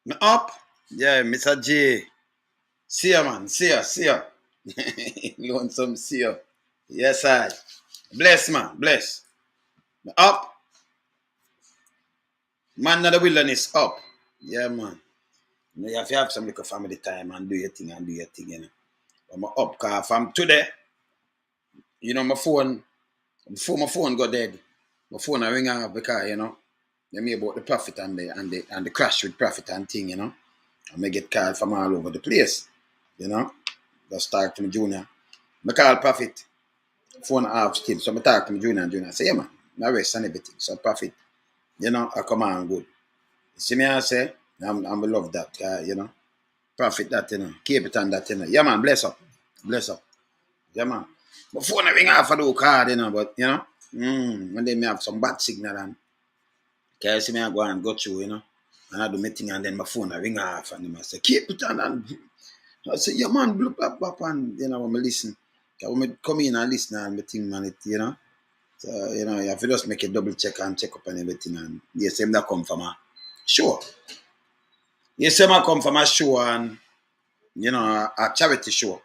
Me up? Yeah, Mr. J. See ya, man. See ya. Lonesome, see ya. Yes, I. Bless, man. Bless. Me up? Man of the wilderness, up. Yeah, man. You have to have some little family time and do your thing, you know. But me up, cause from today, my phone, before my phone got dead, my phone I ring off because, they me about the profit and the crash with profit and thing, I may get called from all over the place, you know. Just talk to me junior. I call Prophet, phone half still. So I talk to me junior and junior. I say, yeah man, I rest and everything. So Prophet, I come on good. You see me I say, I'm love that, Prophet that, Capleton that, Yeah man, bless up. Bless up. Yeah man. My phone I ring off of the card, but when they may have some bad signal and you see me I go and go through, and I do my thing and then my phone I ring off and them I say, Capleton and I say, yeah, man, bloop, blap, blap, and, when I listen. When I come in and listen and everything, man, So, you have to just make a double check and check up and everything. And yes, him that come from a show. Yes, him that come from a show and, a charity show.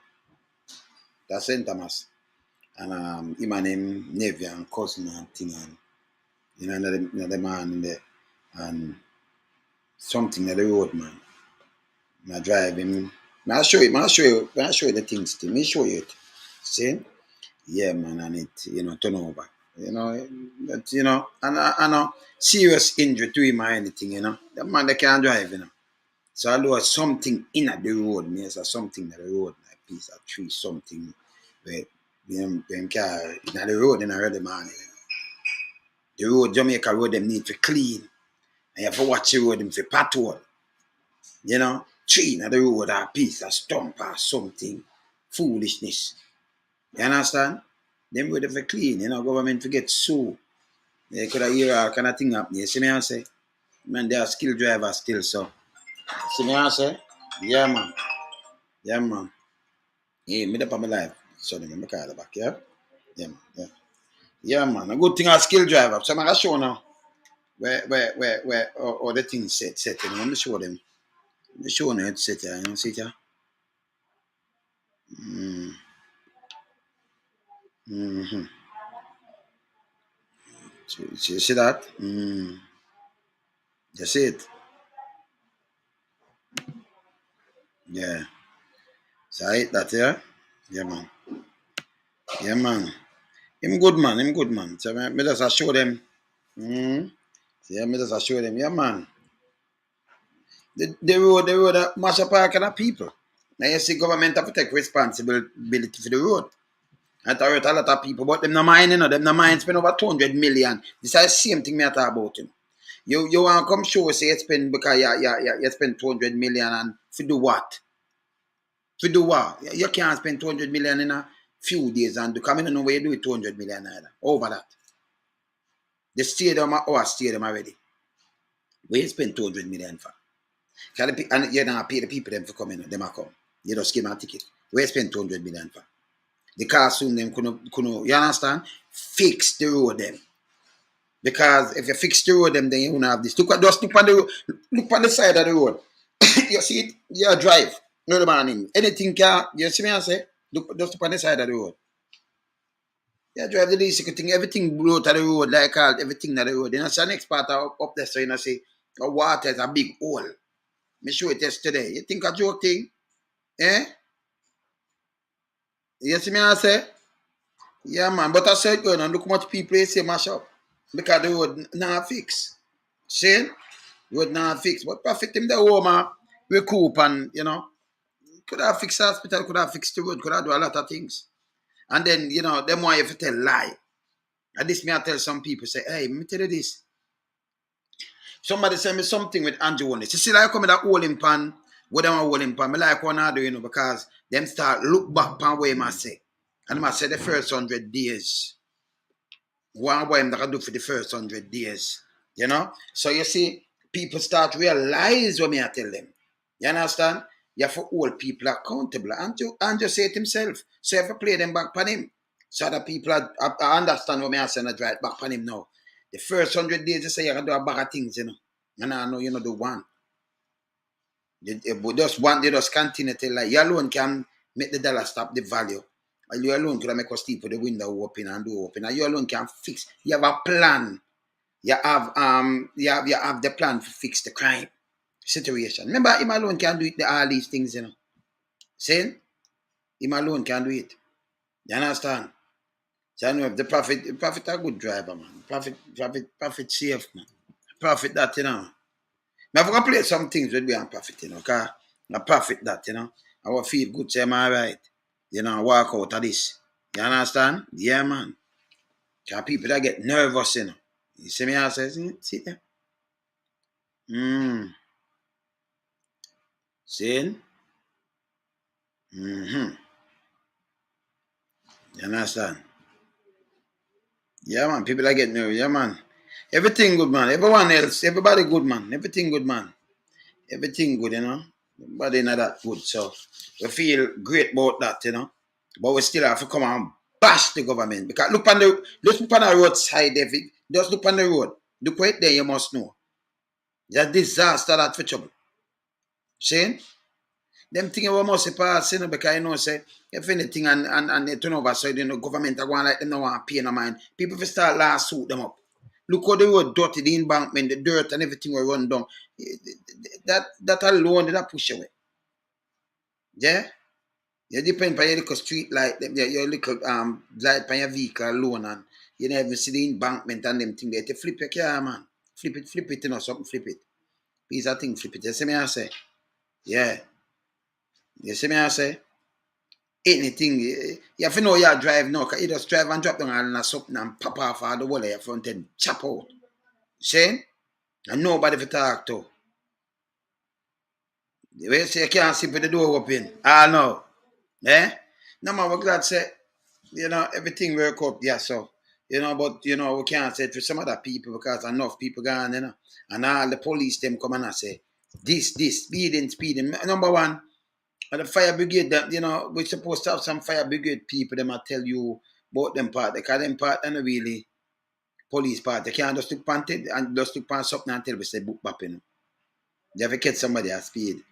That's St. Thomas. And him and him nephew and cousin and thing. And, the man in there. And something in the road, man. I drive him. I'll show you the things to me. Show you it. See? Yeah, man, and it, turn over. But, and I know serious injury to him or anything, The man, they can't drive, So I lost something in at the road, me, so something at the road, like piece of tree, something where, when car in the road in already, man. The road, Jamaica road, them need to clean. And you have to watch the road, them for patrol. Tree in the road, a piece of stump or something. Foolishness. You understand? Them would have clean, government to get sued. They could have hear all kind of thing happen. You see me I say? Man, they are skilled drivers still, so. See me I say? Yeah, man. Yeah, man. Hey, me up on my life. So let me call back, yeah? Yeah, man. Yeah. Yeah, man. A good thing I skill driver. So I'm gonna show now where all the things set, Let me show them. Let me show them it's set, you see it, yeah? Mm-hmm. So, you see that? You see it? Yeah. So I hit that, yeah? Yeah, man. Yeah, man. Him good man. So me just show them. Yeah, me just show them. Yeah, man. The road mash up all kind of people. Now you see government have to take responsibility for the road. I hurt a lot of people, but them no mind, them no mind spend over 200 million. This is the same thing me I talk about him. You want to come show say you spend because you spend 200 million and to do what? To do what? You can't spend 200 million in a few days and do come in no way you do it 200 million either. Over that. The stadium or stadium already. Where you spend 200 million for? And you don't pay the people them for coming, them are come. You just give them a ticket. Where you spend 200 million for? The car soon them couldn't, you understand? Fix the road them. Because if you fix the road them, then you won't have this. Just look on the road, look on the side of the road. You see it, you drive. No the morning. Anything can you see me I say? Just look on the side of the road. Yeah, drive the least thing, everything blow to the road, like all everything to the road. You know, so the next part up there, so say the water is a big hole. Me show it yesterday. You think a joke thing? Eh? You see me I say? Yeah man, but I said going and look much people they say mash up. Because the road not fix. See? Road not fix. But profit him the home recoup and could have fixed the hospital, could have fixed the road, could have do a lot of things. And then, them want you to tell lie. And this me I tell some people, say, hey, let me tell you this. Somebody send me something with Andrew Wallace. You see, like come in that holding pan, what them holding pan, me like one I do, because them start look back pan where I say. And I say the first 100 days. What I'm going to do for the first 100 days. So you see, people start realize what me I tell them. You understand? You have to hold people accountable. Andrew say it himself. So you have to play them back on him. So other people I understand what me I say and I drive back on him now. The first 100 days, you say you can do a bag of things, And I know you know the one. But just want they just continue to like you alone can make the dollar stop the value. And you alone could make us sleep with the window open and door open. And you alone can fix. You have a plan. You have the plan to fix the crime situation. Remember, him alone can do it, all these things, you know. Saying him alone can do it. You understand? So I know if the prophet a good driver, man. Prophet safe, man. Prophet that, you know. Now, I'm going to play some things with me and Prophet, you know, because I profit that, you know. I will feel good, say, I'm all right. You know, walk out of this. You understand? Yeah, man. Because people that get nervous, you know. You see me, I say, sit there. Saying? Mm-hmm. You understand? Yeah, man. People that get nervous, yeah, man. Everything good, man. Everyone else, everybody good, man. Everything good, man. Everything good, you know. Everybody not that good. So we feel great about that, you know. But we still have to come and bash the government. Because look on the roadside, David. Just look on the road. Look right there, you must know. That disaster that for trouble. See? Them things we must pass, you know, because you know, say, if anything and they turn over, so you know, government are going like them no want pay no mind. People will start lawsuit them up. Look how the road dirty, the embankment, the dirt and everything will run down. That alone, that push away. Yeah? You depend on your little street light, your little light on your vehicle alone, and you never even see the embankment and them thing there. To flip your car, man. Flip it, you know, something, flip it. Piece of thing, flip it. You see me, I say? Yeah. You see me, I say? Anything, you have to know you drive now, because you just drive and drop down and something and pop off all the wall of your front end, chop out. See? And nobody to talk to. You say you can't sleep with the door open. Ah, no. Eh? No, man, we're glad say, you know, everything work out, yeah, so, you know, but, you know, we can't say it for some other people because enough people gone, you know, and all the police, them come and say, this, speeding. Number one, and the fire brigade, that, you know, we're supposed to have some fire brigade people, them I tell you about them part, because them part, they're not really police part. They can't just look pan and just look pan something and tell we say book bap, you know. They have to catch somebody at speed.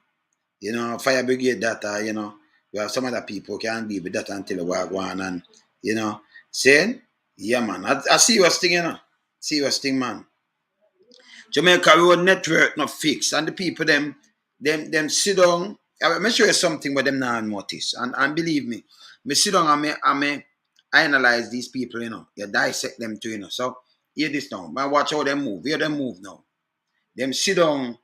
You know, fire brigade that, you know, we have some other people can't be with that until the war go on and, you know, saying, yeah, man, I see what's thing, you know, see what's thing, man. Jamaica road network not fixed, and the people, them sit down, I'm show you something where them now notice, and believe me, me sit down and me analyze these people, you know, you dissect them too, you know, so, hear this now, man, watch how them move, hear them move now. Them sit down,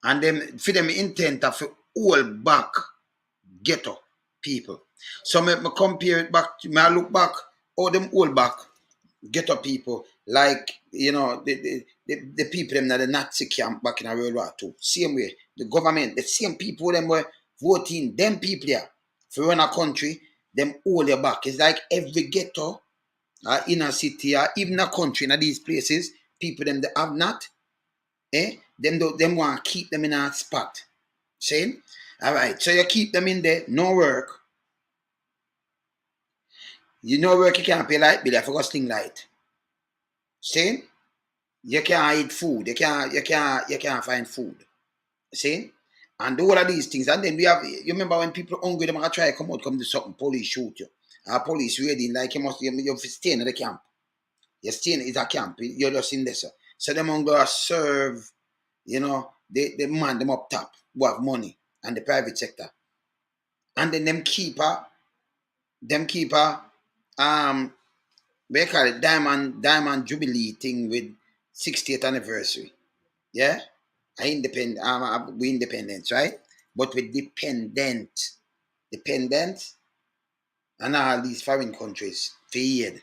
and them, for them intent of all back, ghetto people. So me compare it back to me I look back, all them old back ghetto people, like you know, the people them in the Nazi camp back in World War II. Same way, the government, the same people them were voting, them people here for run a country, them all your back. It's like every ghetto inner city or even a country in these places, people them that have not, them want to keep them in a spot. See? All right, so you keep them in there, no work. You know work you can't pay light bill, you forgot sting light. See? You can't eat food, you can't find food. See? And all of these things. And then we have, you remember when people are hungry, they might try to come to something, police shoot you. Police ready, like you stay in the camp. You stay in it's a camp, you're just in there. So them going to serve, you know, they man them up top who have money and the private sector. And then them keeper, we call it Diamond Jubilee thing with 60th anniversary. Yeah? We independent, right? But we dependent on all these foreign countries for aid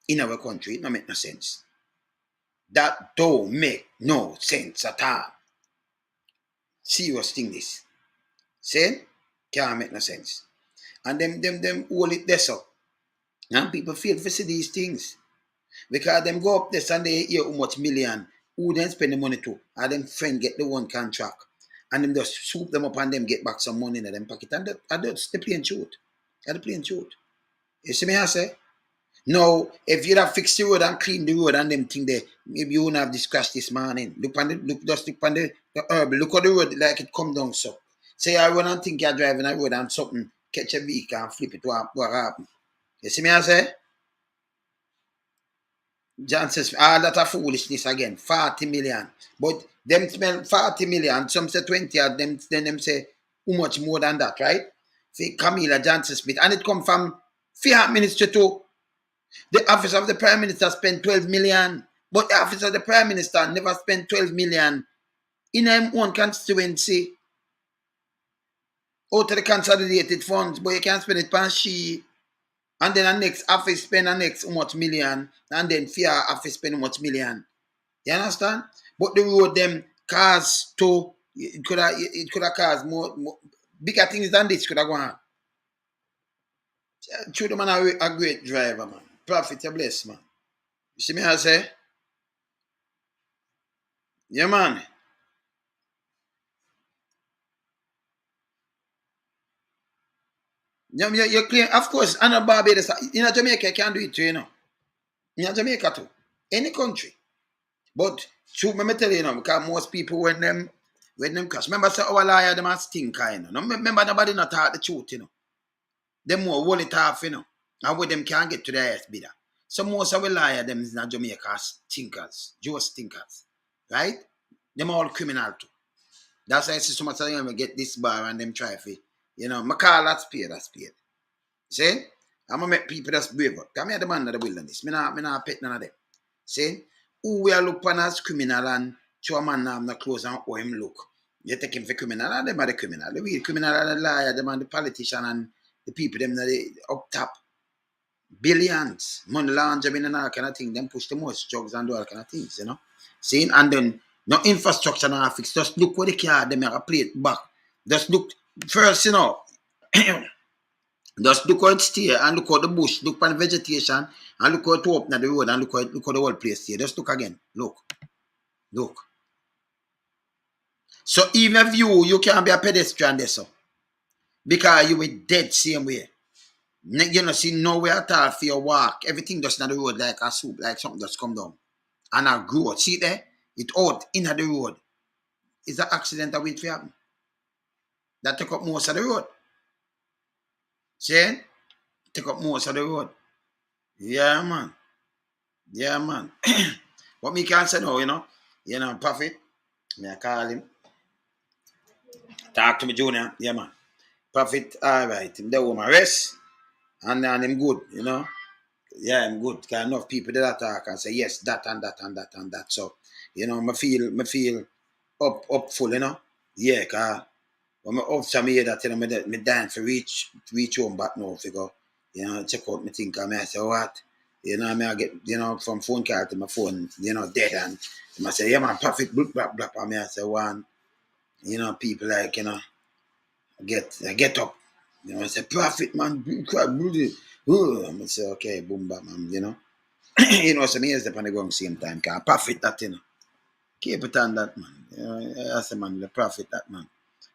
in our country. It don't make no sense. That don't make no sense at all. Serious thing this. See? Can't make no sense. And them hold it there so. And people feel to see these things. Because them go up there and they hear how much million, who then spend the money to, and them friend get the one contract. And them just swoop them up and them get back some money in them pocket. And that's the plain truth. That's the plain truth. You see me I say? Now, if you'd have fixed the road and cleaned the road and them thing there, maybe you wouldn't have this crash this morning. Look on the herb. Look at the road like it come down so. Say I run and think you're driving a road and something catch a vehicle and flip it. What happen? You see me I say? John says, that a foolishness again. 40 million. But them spend 40 million, some say 20 of them, then them say how much more than that, right? Say Camilla Johnson Smith. And it come from 5 Minister to the office of the Prime Minister spent 12 million. But the office of the Prime Minister never spent 12 million in one constituency out of the consolidated funds, but you can't spend it on she. And then the next office spend the next how much million, and then fear office spend how much million. You understand? But the road them cars to it could have caused more bigger things than this could have gone. True, the man a great driver, man. Prophet, you bless, man. You see me I say? Yeah, man. You claim, of course, and Barbados, in Jamaica, you can do it too, you know. In Jamaica too. Any country. But true, me tell you, because most people when them crash. Remember, say our liar, them are stinker, you know. No, remember, nobody not talk the truth, you know. Them more hold it off, you know. And with them can't get to the highest bidder. So most of our liar, them is in Jamaica stinkers, Jewish stinkers. Right? Them all criminal too. That's why I see so much of them get this bar and them try for, you know, I call that spade, See? I'm going to make people that's braver. Come here, the man of the wilderness. I'm not pet none of them. See? Who we are looking as criminal and show a man have no clothes and how him look. You take him for criminal and them are the criminal. The real criminal are the liar, them are the politician and the people, them that they up top. Billions. Money laundering and all kind of thing. Them push the most drugs and do all kind of things, you know. See? And then no infrastructure now fixed. Just look where the car, them are play it back. Just look first, you know. Just look how it stay and look how the bush, look at the vegetation and look how it open at the road and look how the whole place stay. Just look again. Look. So even if you can't be a pedestrian there, so. Because you were dead same way. You know, see nowhere at all for your walk. Everything just on the road like a soup, like something just come down. And a growth. See there? It out in the road. It's an accident that will happen. That took up most of the road. See? Take up most of the road. Yeah, man. What me can say now, you know, Prophet, me I call him. Talk to me, Junior. Yeah, man. Prophet, all right. Him there with my rest. And him good, you know. Yeah, I'm good. Because enough people that talk and say, yes, that and that and that and that. So, you know, I feel up full, you know. Yeah, because when I up some hear that, you know, me dying to reach home back now, figure, you know, check out my thing, and I say, what? You know, I get, you know, from phone call to my phone, you know, dead, and I say, yeah, man, Prophet, blah, and I say, one, you know, people like, you know, I get up, you know, I say, Prophet, man, I say, okay, boom, bam, you know. You know, so me is upon the going same time, because Prophet that, you know. Keep it on that, man. You know, I say, man, the Prophet that, man.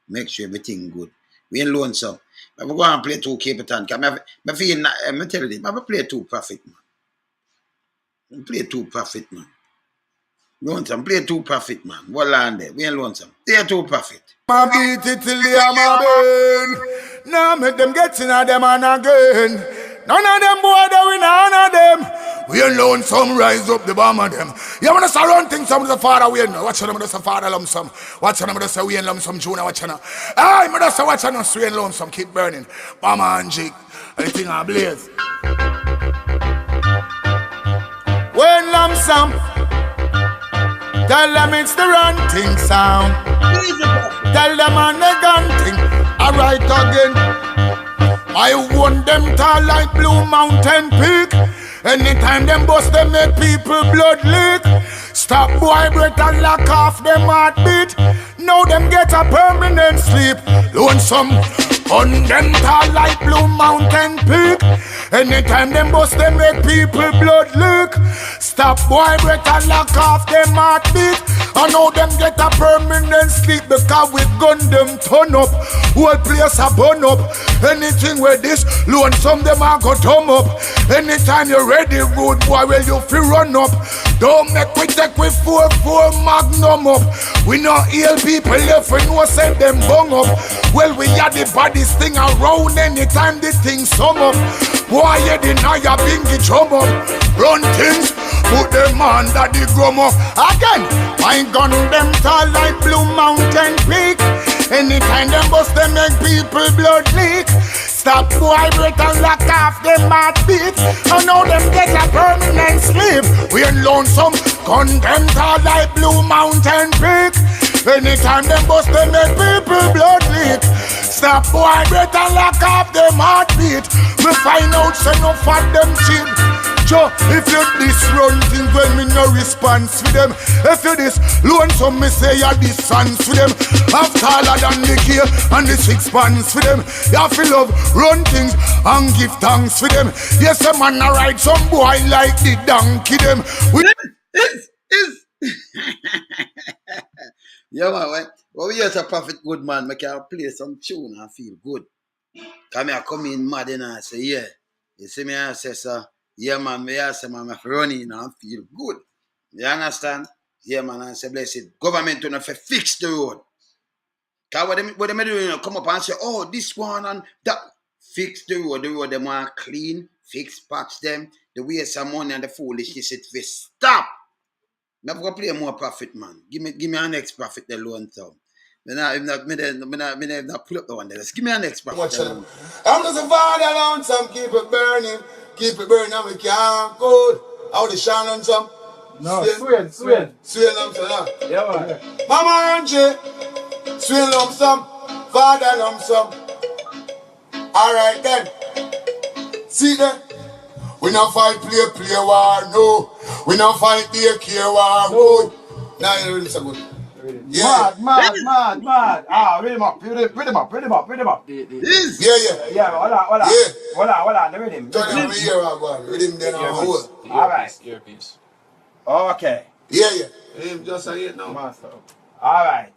Make sure everything good. We ain't lonesome. But we go and play 2 Capleton. I feel, I tell you, I play 2 Prophet, man. Play 2 Prophet, man. Lonesome, play 2 Prophet, man. What land there? We ain't lonesome. Play 2 Prophet. I beat it till they are my burn. Now make them get in a them and again. None of them boy they win, none of them. We alone some rise up the bomb of them. You wanna surround things some of the father we know. Watch them just a father lump some. Watch them just a we lump some junior watch them. Hey, me just watch them swing lump some keep burning. Mama and jig. Everything I blaze. When lump some. Tell them it's the ranting sound. Tell them on the gun thing. Alright again. I want them tall like Blue Mountain Peak. Anytime them bust them make people blood leak. Stop boy breath and lock off them heartbeat. Now them get a permanent sleep. Lonesome. Gun them tall like Blue Mountain Peak. Anytime them bust them make people blood leak. Stop boy breath and lock off them heartbeat. I know them get a permanent sleep because we gun them turn up. Whole place a burn up. Anything with this lonesome them a go thumb up. Anytime you ready rude boy well you feel run up. Don't make we take with 4-4 magnum up. We no heal people left we no send them bung up. Well we are the baddest thing around anytime the thing sum up. Boy you deny your bingy drum up. Run things, put them under the grum up. Again, I gun them tall like Blue Mountain Peak. Anytime them bust them make people blood leak. Stop boy breath and lock off them heartbeat. I know them get a permanent sleep. We ain't lonesome, gun them tall like Blue Mountain Peak. Anytime them bust them make people blood leak. Stop boy breath and lock off them heartbeat. We find out say no for them cheap. Joe, if you this run things when me no response with them. If you this lonesome me say you distance with them. Have taller than the gear and the 6 pants with them. You have to love run things and give thanks with them. Yes a man a ride some boy like the donkey them. Yeah man, when we hear a prophet good man, I can play some tune and feel good. Come here, come in mad and I say, yeah. You see me I say, sir, yeah man, me I say man, I run in and feel good. You understand? Yeah man, I say blessed. Government don't have to fix the road. Cause what them do, you know, come up and say, oh, this one and that. Fix the road them want clean, fix, patch them. The waste of money and the foolishness it will stop. I'm going to play more prophet, man. Give me an next prophet the loan thumb. Me not pull up the one there. Just give me an next prophet. I'm just a father alone, some keep it burning, and we can't go. How the shine on some? No, Swing lump some. Yeah, man. Mama Angie, swing lump some, father lump some. Alright then, see that? We not fight play war, no. We not fight care war, no. Now you really so good. Yeah. Mad. Ah, read him up. This? Yeah. Hold on, the rhythm. Turn on the ear out, man. Read him then on hold. Alright. Earpiece. Okay. Yeah. Him just say it now. Master. Alright,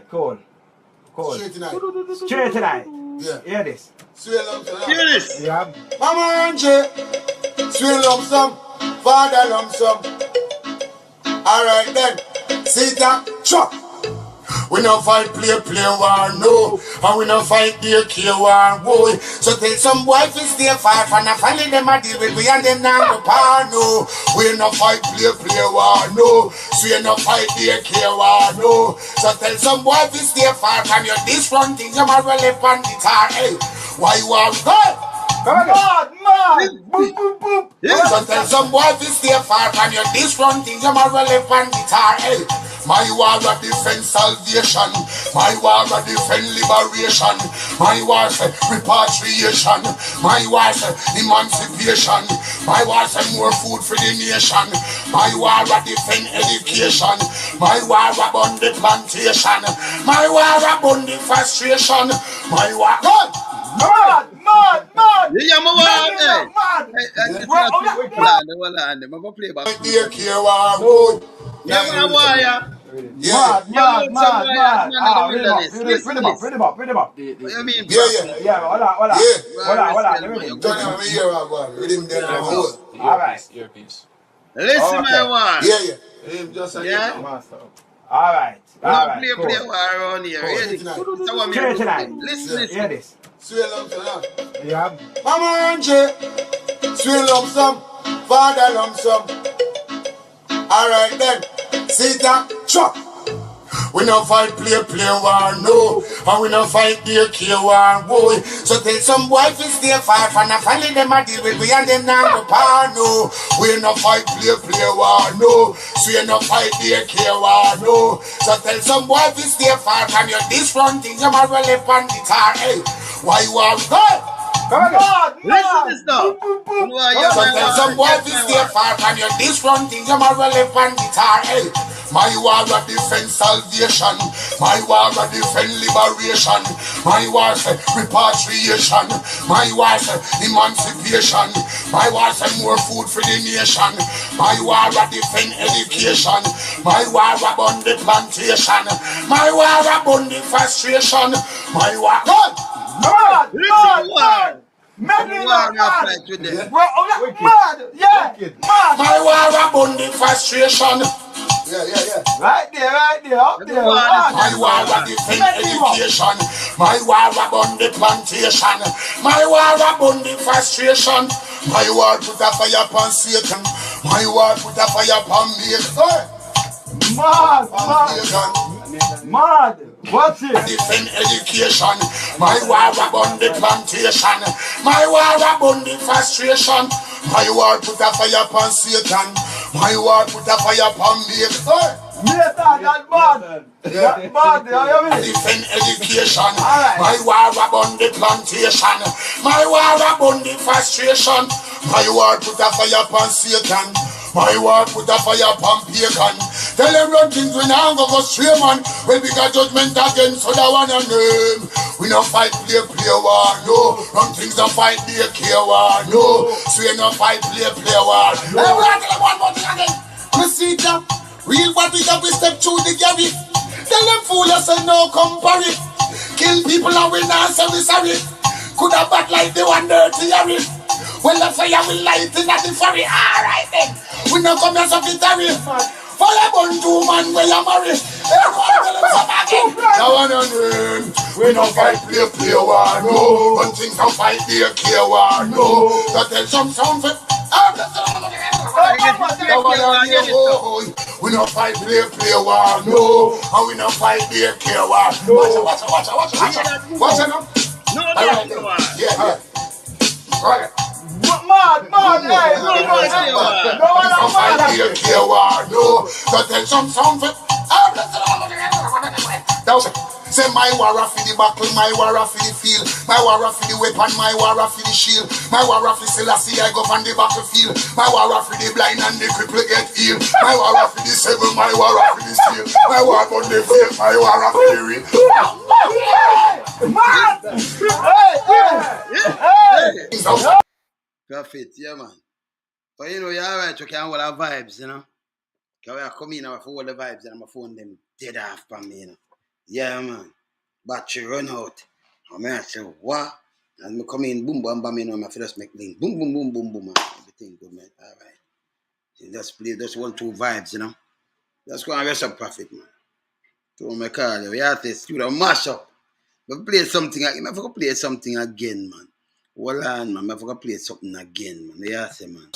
cool. Straight tonight. Yeah. Yeah. Hear this. Swing lump some. Hear this? Yeah. Mama Angie, swing lump some, father lump some. Alright then, see that? Chop. We not fight play war, no. And we not fight care war, boy. So tell some boy to stay far from the family them a deal with we and them now go par, no. We not fight play war, no. So we not fight care war, no. So tell some boy to stay far from your this front thing, you might relevant guitar, hey. Why you are good? Mad. Boop. Yes. So tell some boy to stay far from your this front thing, you might relevant guitar, hey. My war a defend salvation. My war a defend liberation. My war say repatriation. My war say emancipation. My war say more food for the nation. My war a defend education. My war a bond the plantation. My war a bond the frustration. My war God. Mad. Yeah, my Mad. I'm going to play back. Care war good. Yeah, my wire. Yeah. Mad. Ah, read him up. What do you mean? Yeah, hold on, the rhythm. Turn on the ear out, man. Read him then on hold. Alright. Earpiece. Listen, Okay. my wire. Yeah. Him just say Yeah. it now. Master. Alright. Play Cool. wire around here. Cool. Ready? Tonight. That's what me Straight tonight. Listen. Hear this. Swing lump some. Yeah. Mama Angie, swing lump some, father lump some. Alright then, see that? Chop. We not fight play war, no. And we not fight care war, boy. So tell some boy to stay far from the family them a deal with we and them now go par, no. We not fight play war, no. So we not fight care war, no. So tell some boy to stay far from your this front thing, you might relevant guitar, hey. Why you are good? Mad. Listen this now. So tell some boy to stay far from your this front thing, you might relevant guitar, hey. My war a defend salvation. My war a defend liberation. My war say repatriation. My war say emancipation. My war say more food for the nation. My war a defend education. My war upon the plantation. My war upon the frustration. My war. God! Mad! Mad! My war upon the frustration. Right there, up there. My war a defend education. My war upon the plantation. My war upon the frustration. My war put a fire upon Satan. My war put a fire upon me. Mad! What's it? Defend education. My war upon the plantation. My war upon the frustration. My war put a fire upon Satan. My war put a fire upon me. That's bad. That's bad. Defend education. My war upon the plantation. My war upon the frustration. My war put a fire upon Satan. My war put a fire upon pagan. Tell them run things we now go straight, man. Well, we got judgment against so that one and name. We no fight play war, no. Run things no fight play war, no. So we no fight play war, no. Hey, we're tell them one more thing again. We see them. Real what we got, we step through the gabby. Tell them fool us and no compare it. Kill people and we not say we sorry. Could have back like the one dirty Harry. Well, the fire will light in at the ferry. Alright then. We no come here secretary. Fire burn 2 man where you marry. Everyone tell them some again. Now one on them. We no fight play war, no. One thing no fight play war, no. That tell some sound for. We no fight play war, no. And we no fight play war. Watch it now. Yeah. Right. Mad, hey, no, so tell some sound for. Say my war for the battle, my war for the field, my war for the weapon, my war for the shield, my war for Selassie I go on the battlefield, my war for the blind and the cripple get healed, my war for the seven, my war for the steel, my war on the field, my war for the real. Prophet, yeah, man. But you know, you're alright, you can't hold our vibes, you know. Because when I come in, I hold the vibes and my phone them dead off from me, you know. Yeah, man. Battery run out. And I say, what? And I come in, boom, bam, bam, you know, my just make link. Boom, boom, boom, boom, boom, man. Everything good, man. Alright. You just play those 1-2 vibes, you know. Just go and rest up, Prophet, man. So I call you, we have to do the mash up. But play something, I never play something again, man. Hold on, man. I forgot to play something again, man. Yeah, say, man.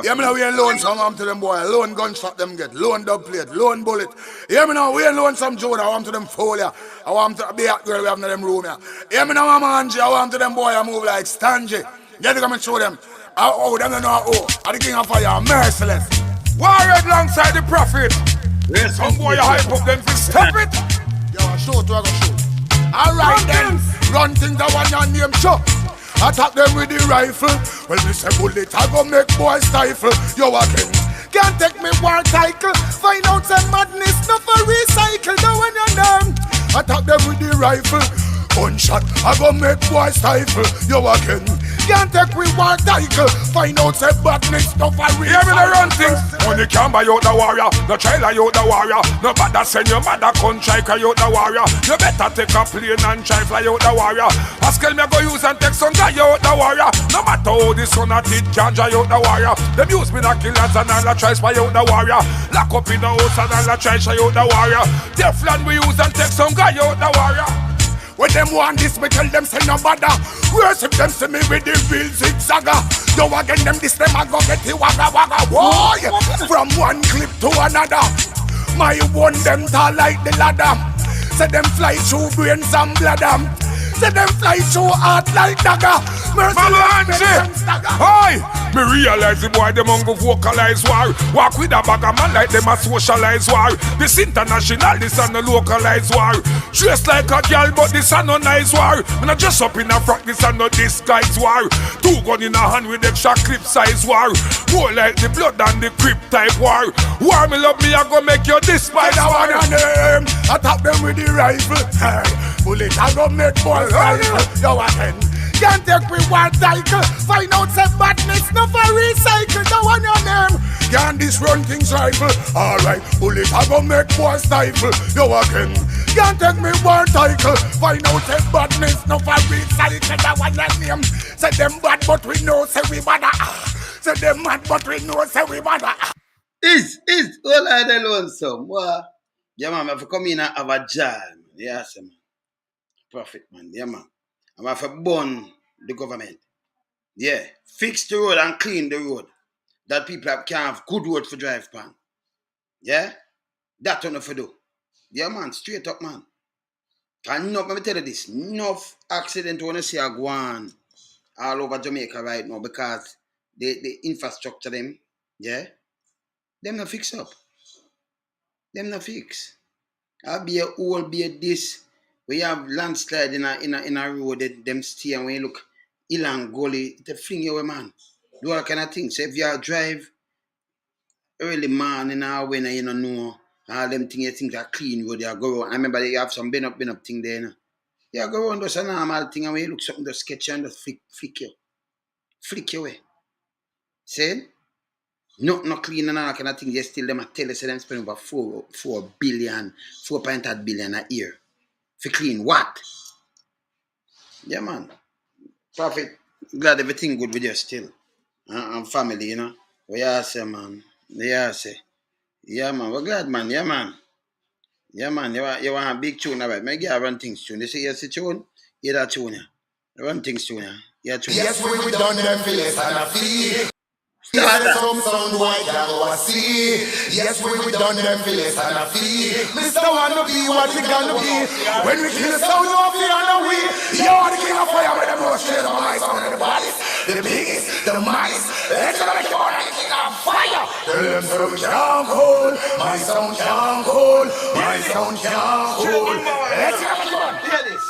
Yeah, me now we ain't loan some arm to them boy. Loan gunshot them get. Loan dub plate. Loan bullet. Yeah, me now we ain't loan some Judah. I want to them folia. I want to be a girl we have in them room here. Yeah, me now I'm Angie. I want to them boy. I move like Stangy. Yeah, they come and show them. Oh, them don't know who. I'm the king of fire. Merciless. Warrior alongside the prophet. Yes, some boy you hype up them for stop it. Yeah, show to I go show. Alright then. Run things I want your name show. Attack them with the rifle. Well, me say bullet, I go make boy stifle. Yo again, can't take me war title. Find out some madness, not for recycle. Now when you're done, attack them with the rifle. Gunshot, I go make boy stifle. Yo again, can't take me war title. Find out some badness, not for recycle. Yeah, me the run things. Money can't buy out the warrior. No child out the warrior. No bother send your mother country cry out the warrior. You better take a plane and try fly out the warrior. Pascal me go use and take some guy out the warrior. No matter how the sun at it can dry out the warrior. Them use me the killers and all the try spy out the warrior. Lock up in the house and all the try shy out the warrior. Teflon we use and take some guy out the warrior. When them want this, me tell them say no bother. Worship them see me with the real zigzagger. Yo again them this them I go get the wagga wagga. Whoa, from one clip to another. My one them tall like the ladder. Say them fly through brains and bladder. Say them fly through heart like dagger. Mercy, hi! Me realize the boy them go vocalize war. Walk with a bag of man like them a socialize war. This international, this a no localize war. Dress like a girl but this a no nice war. Me not dress up in a frock, this a no disguise war. 2 gun in a hand with extra clip size war. More like the blood than the crip type war. War me love me, I go make you despise war. Attack them with the rifle. bullet I go make boys rifle. Yo again. Can't take me one cycle. Find out some badness, no for recycle. The one your name. Can't this run things rifle. Alright, bullet I go make boys stifle. Yo again. Can't take me one cycle. Find out some badness, no for recycle. The one your name. Say them bad but we know say we bad. Say them mad but we know say we bad. Is all I alone some. What? Yeah man, I have to come in and have a jar. Yeah, man. Profit man, yeah man. I have to burn the government. Yeah. Fix the road and clean the road. That people can have good road for drive pan. Yeah? That one for do. Yeah man, straight up man. And let me tell you this, enough accident when you see a go on all over Jamaica right now because the infrastructure them, yeah, them not fix up. Them not fix. I'll be a whole be a this. We have landslide in a road, them stay, and when you look Ilang Gully, they fling you away, man. Do all kind of things. So if you drive early morning or when you don't know, all them things you think are clean road, you go around. I remember they have some been up thing there. You know? You go around those normal thing, and when you look something just sketchy and just flick you away. See? No clean and all kind of things. They still them tell us them spend over 4.8 billion a year. For clean what? Yeah, man. Prophet, glad everything good with you still. And family, you know. We are say, man. We are say. Yeah, man. We're glad, man. Yeah, man. Yeah, man. You want a big tune, all right? Maybe I run things tune. They say, yes, it's tune. Hear that tune, yeah. Run things tune, yeah. Yeah, tune. Yes, we done them for less than a fee. Yes, some sound white can go a see. Yes, we done them for less than a fee. Mr. Wanna be what we gonna be. When we kill the sound of the other way. You're the king of fire with the most shit of my sound and the bodies. The biggest, the mightiest. Let's go like you're the king of fire. Tell them so can't hold. My sound can't hold. My sound can't hold. Let's go like you're. Hear this.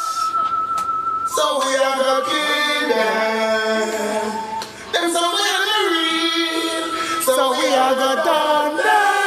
So we are gonna kill them. Them so we are gonna real. So we are gonna done them.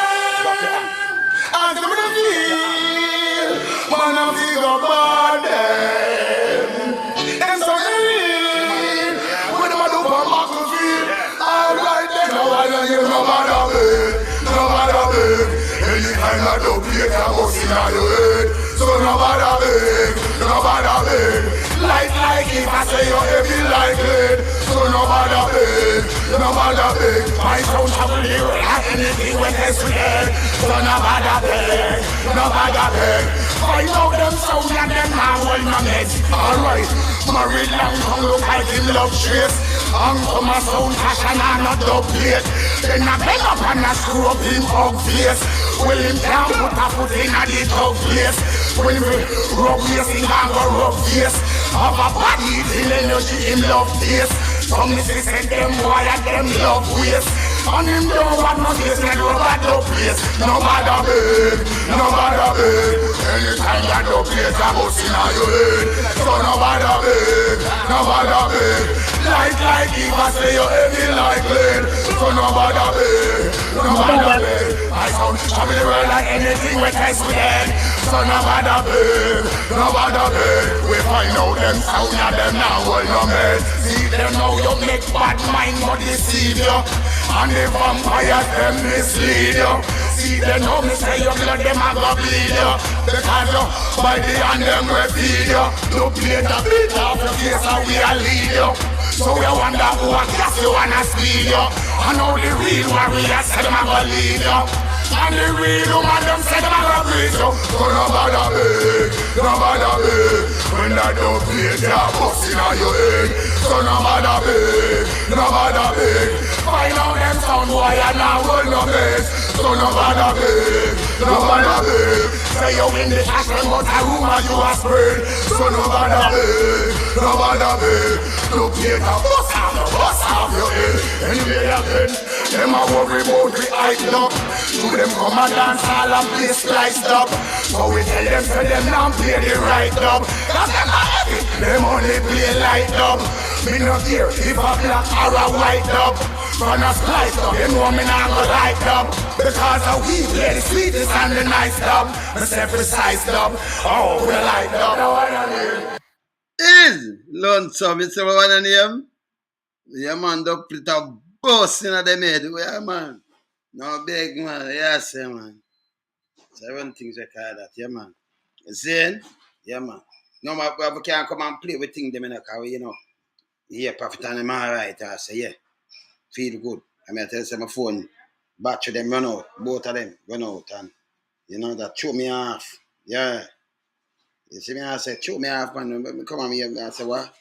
I'm gonna feel. Wanna feel about them. Them so real. When I'm a do for battlefield. Alright then, no one of you, no matter big. No matter big. Anytime I do play, I go sing on your head. So no matter big. No matter big. Like if I say you're heavy like lead. So no matter big. No matter big. My sound travel here like anything when it's red. So no matter big. No matter big. Find out them sound and them now hold my meds. Alright. Married long tongue look like him love trace. Uncle my sound passion and not dub plate. Then I bend up and I screw up him up face. Well him can't put a foot in a the dog place. When we rub racing and go rub face. Have a body till energy him love face. Some say send them boy and them love waste. And him don't want no face and over the place. No matter big, no matter big. Anytime you do place I go see now your head. So no matter big, no matter big. Like if I say you're heavy like lead. So no matter big, no matter big. I sound travel the world like anything we test with it. So no matter big, no matter big. We find out them sound and them now hold no mess. See them now you make bad mind but deceive you. And the vampires them mislead you. See them now me say your blood them a go bleed you. Because you by the hand them we feed you. You play the beat off your face and we a lead you. So you wonder who a gas you wanna speed you. And now the real warriors say them a go lead you. And the real woman them say them a go breed you. So no matter big, no matter big. When I don't play their bust in your head. So no matter big, no matter big. Find out them sound boy and now hold no mess. So no matter big, no matter big. Say you win the action but a rumor you a spread. So no matter big, no matter big. Look here the bust off your head. Anyway again, them a worry about the hype up. To them come and dance all and play spliced up. So we tell them so them now play the right up. Cause them a heavy, them only play light up. Me not care if a black or a white up. Run a splice up, you know me not go light up. Because of we play the sweetest and the nice dub. Me say precise dub, oh, we light up. The one I need. Is lonesome, it's the one on him. Yeah, man, don't put a bus in the head. Yeah, man. No big man, yes, yeah, man. 7 things we call that, yeah, man. You see? Yeah, man. No, we can't come and play with things them in the car, you know. Yeah, Prophet and them all right. I say, yeah, feel good. I mean, I tell you, my phone, battery them run out. Both of them run out. And, you know, that threw me off. Yeah. You see me, I say, threw me off, man. Come on here. I say, what?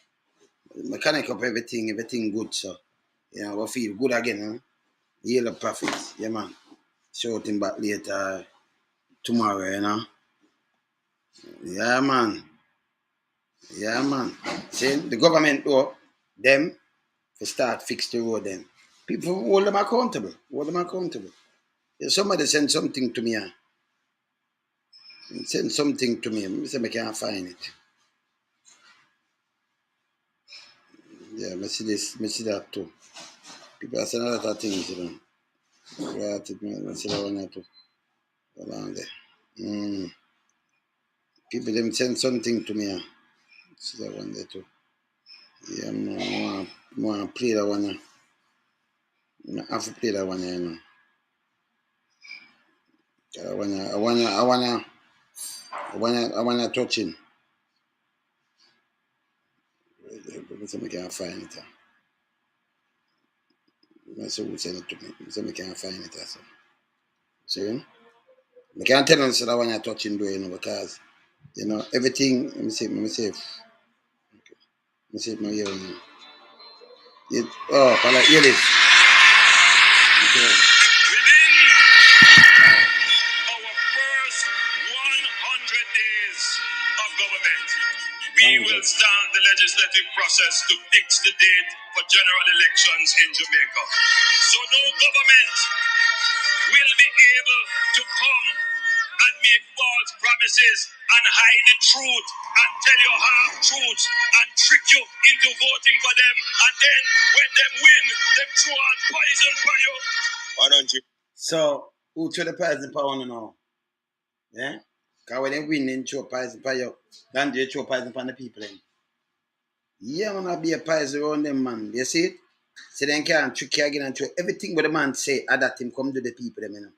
Mechanic up everything good, so. You know, we feel good again, huh? Heal the Prophet. Yeah, man. Show him back later tomorrow, you know. Yeah, man. Yeah, man. See, the government, though, them, to start fix the road, them. People hold them accountable. Hold them accountable. If somebody send something to me, send something to me. I say I can't find it. Yeah, I see this, I see that too. People are saying a lot of things, you know. I see that one too. Along there. People them send something to me. See that one there too. Yeah, I want to play that one. I have to play that one, you know. I wanna touch him. I can't find it. I say who send it to me. I can't find it. See? I can't tell him that I wanna touch him, you know, because you know everything. Let me see. My ear. I like hear this. Okay. Our first 100 days of government, we will start the legislative process to fix the date for general elections in Jamaica. So no government will be able to come and make false promises and hide the truth and tell you half truths and trick you into voting for them, and then when them win, them throw on poison for you. 100. So who throw the poison power on now? Yeah? Because when they win, they throw poison for you. Then they throw poison for the people then. Yeah, man, I be a poison around them, man. You see it? So then can't trick you again and throw everything what the man say at that him come to the people them, you know.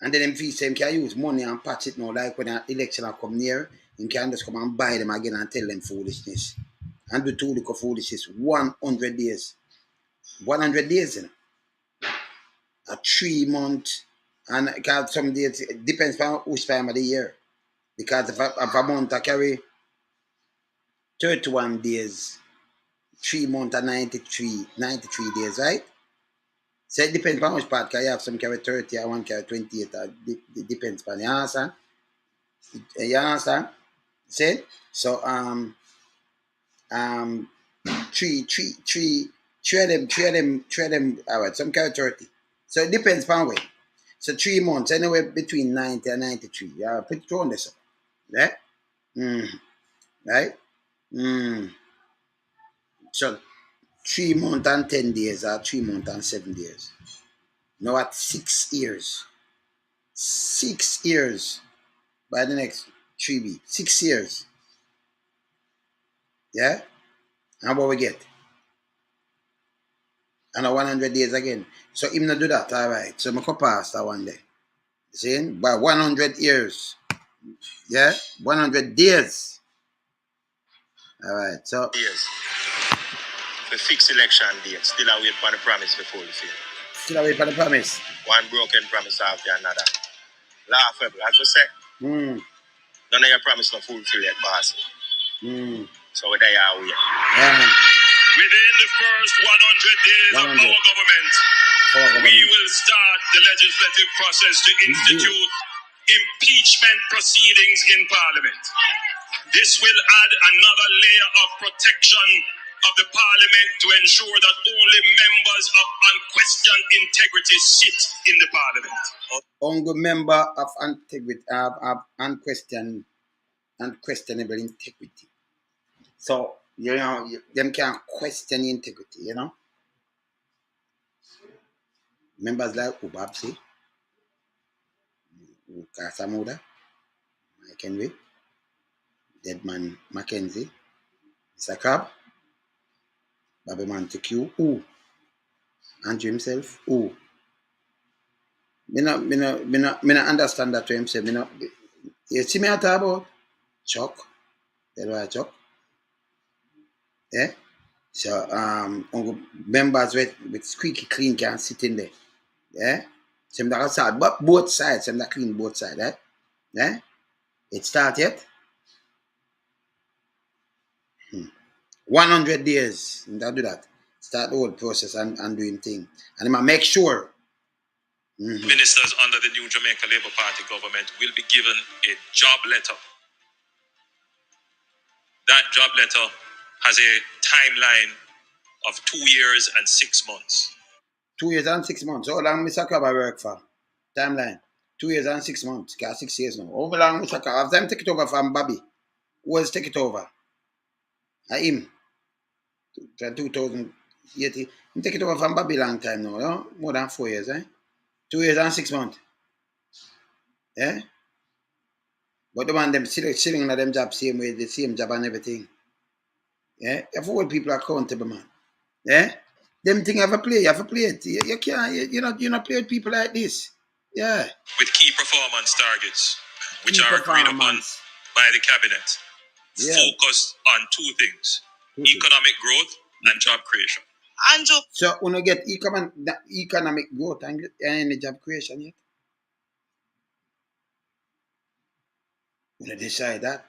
And then him feel say him can use money and patch it now, like when an election come near, him can just come and buy them again and tell them foolishness. And do two little foolishness 100 days. 100 days, you know. A 3 month, and because some days it depends on which time of the year. Because if a month I carry 31 days, 3 months and 93 days, right? So it depends on which part, because you have some carry 30 and one carry 28. It depends on, you understand? You understand? See? So three of them, all right, some carry 30. So it depends on way. So 3 months, anywhere between 90 and 93. Yeah, put it on this. Right? Right? So 3 months and 10 days or 3 months and 7 days. Now at 6 years. 6 years by the next 3 weeks. 6 years. Yeah? And what we get? And 100 days again. So him not do that, all right. So I could pass that one day. See? By 100 years. Yeah? 100 days. All right. So Years. The fixed election date. Still await for the promise before the field. still away for the promise. One broken promise after another. Laughable, as we say. None of your promise not fulfilled yet, boss. So there you are. Yeah. Within the first 100 days of our government, we will start the legislative process to institute impeachment proceedings in Parliament. This will add another layer of protection of the Parliament to ensure that only members of unquestioned integrity sit in the Parliament. Only member of integrity, of unquestionable integrity. So, you know, them can't question integrity, you know. Members like Ubabsi, Kasamuda, Mike Henry, Deadman Mackenzie, Mr. Crab, Bobby Montague, who? Andrew himself, who? Me not understand that to himself. You see me at about Chuck, that's why Chuck, yeah? So, members with squeaky clean can sit in there, yeah? Some that outside, but both sides, some that clean both sides, eh? Yeah? It start yet? 100 days, that do that. Start the whole process and doing things. And I make sure. Ministers under the new Jamaica Labour Party government will be given a job letter. That job letter has a timeline of 2 years and 6 months. 2 years and 6 months. How long Mr. Crab work for? Timeline. 2 years and 6 months. 6 years now. How long Mr. Crab? Have them take it over from Bobby? Who else take it over? Him. 2018. He take it over from Bobby long time now, no? More than 4 years, eh? 2 years and 6 months. Yeah? But the one them sitting in them job same way, the same job and everything. Yeah? You have to hold people accountable, man. Yeah? Them thing you have to play it. You can't, you not play with people like this. Yeah. With key performance targets, which are agreed upon by the cabinet, focused on two things: economic growth and job creation. So when you get economic growth and job creation yet? When you decide that.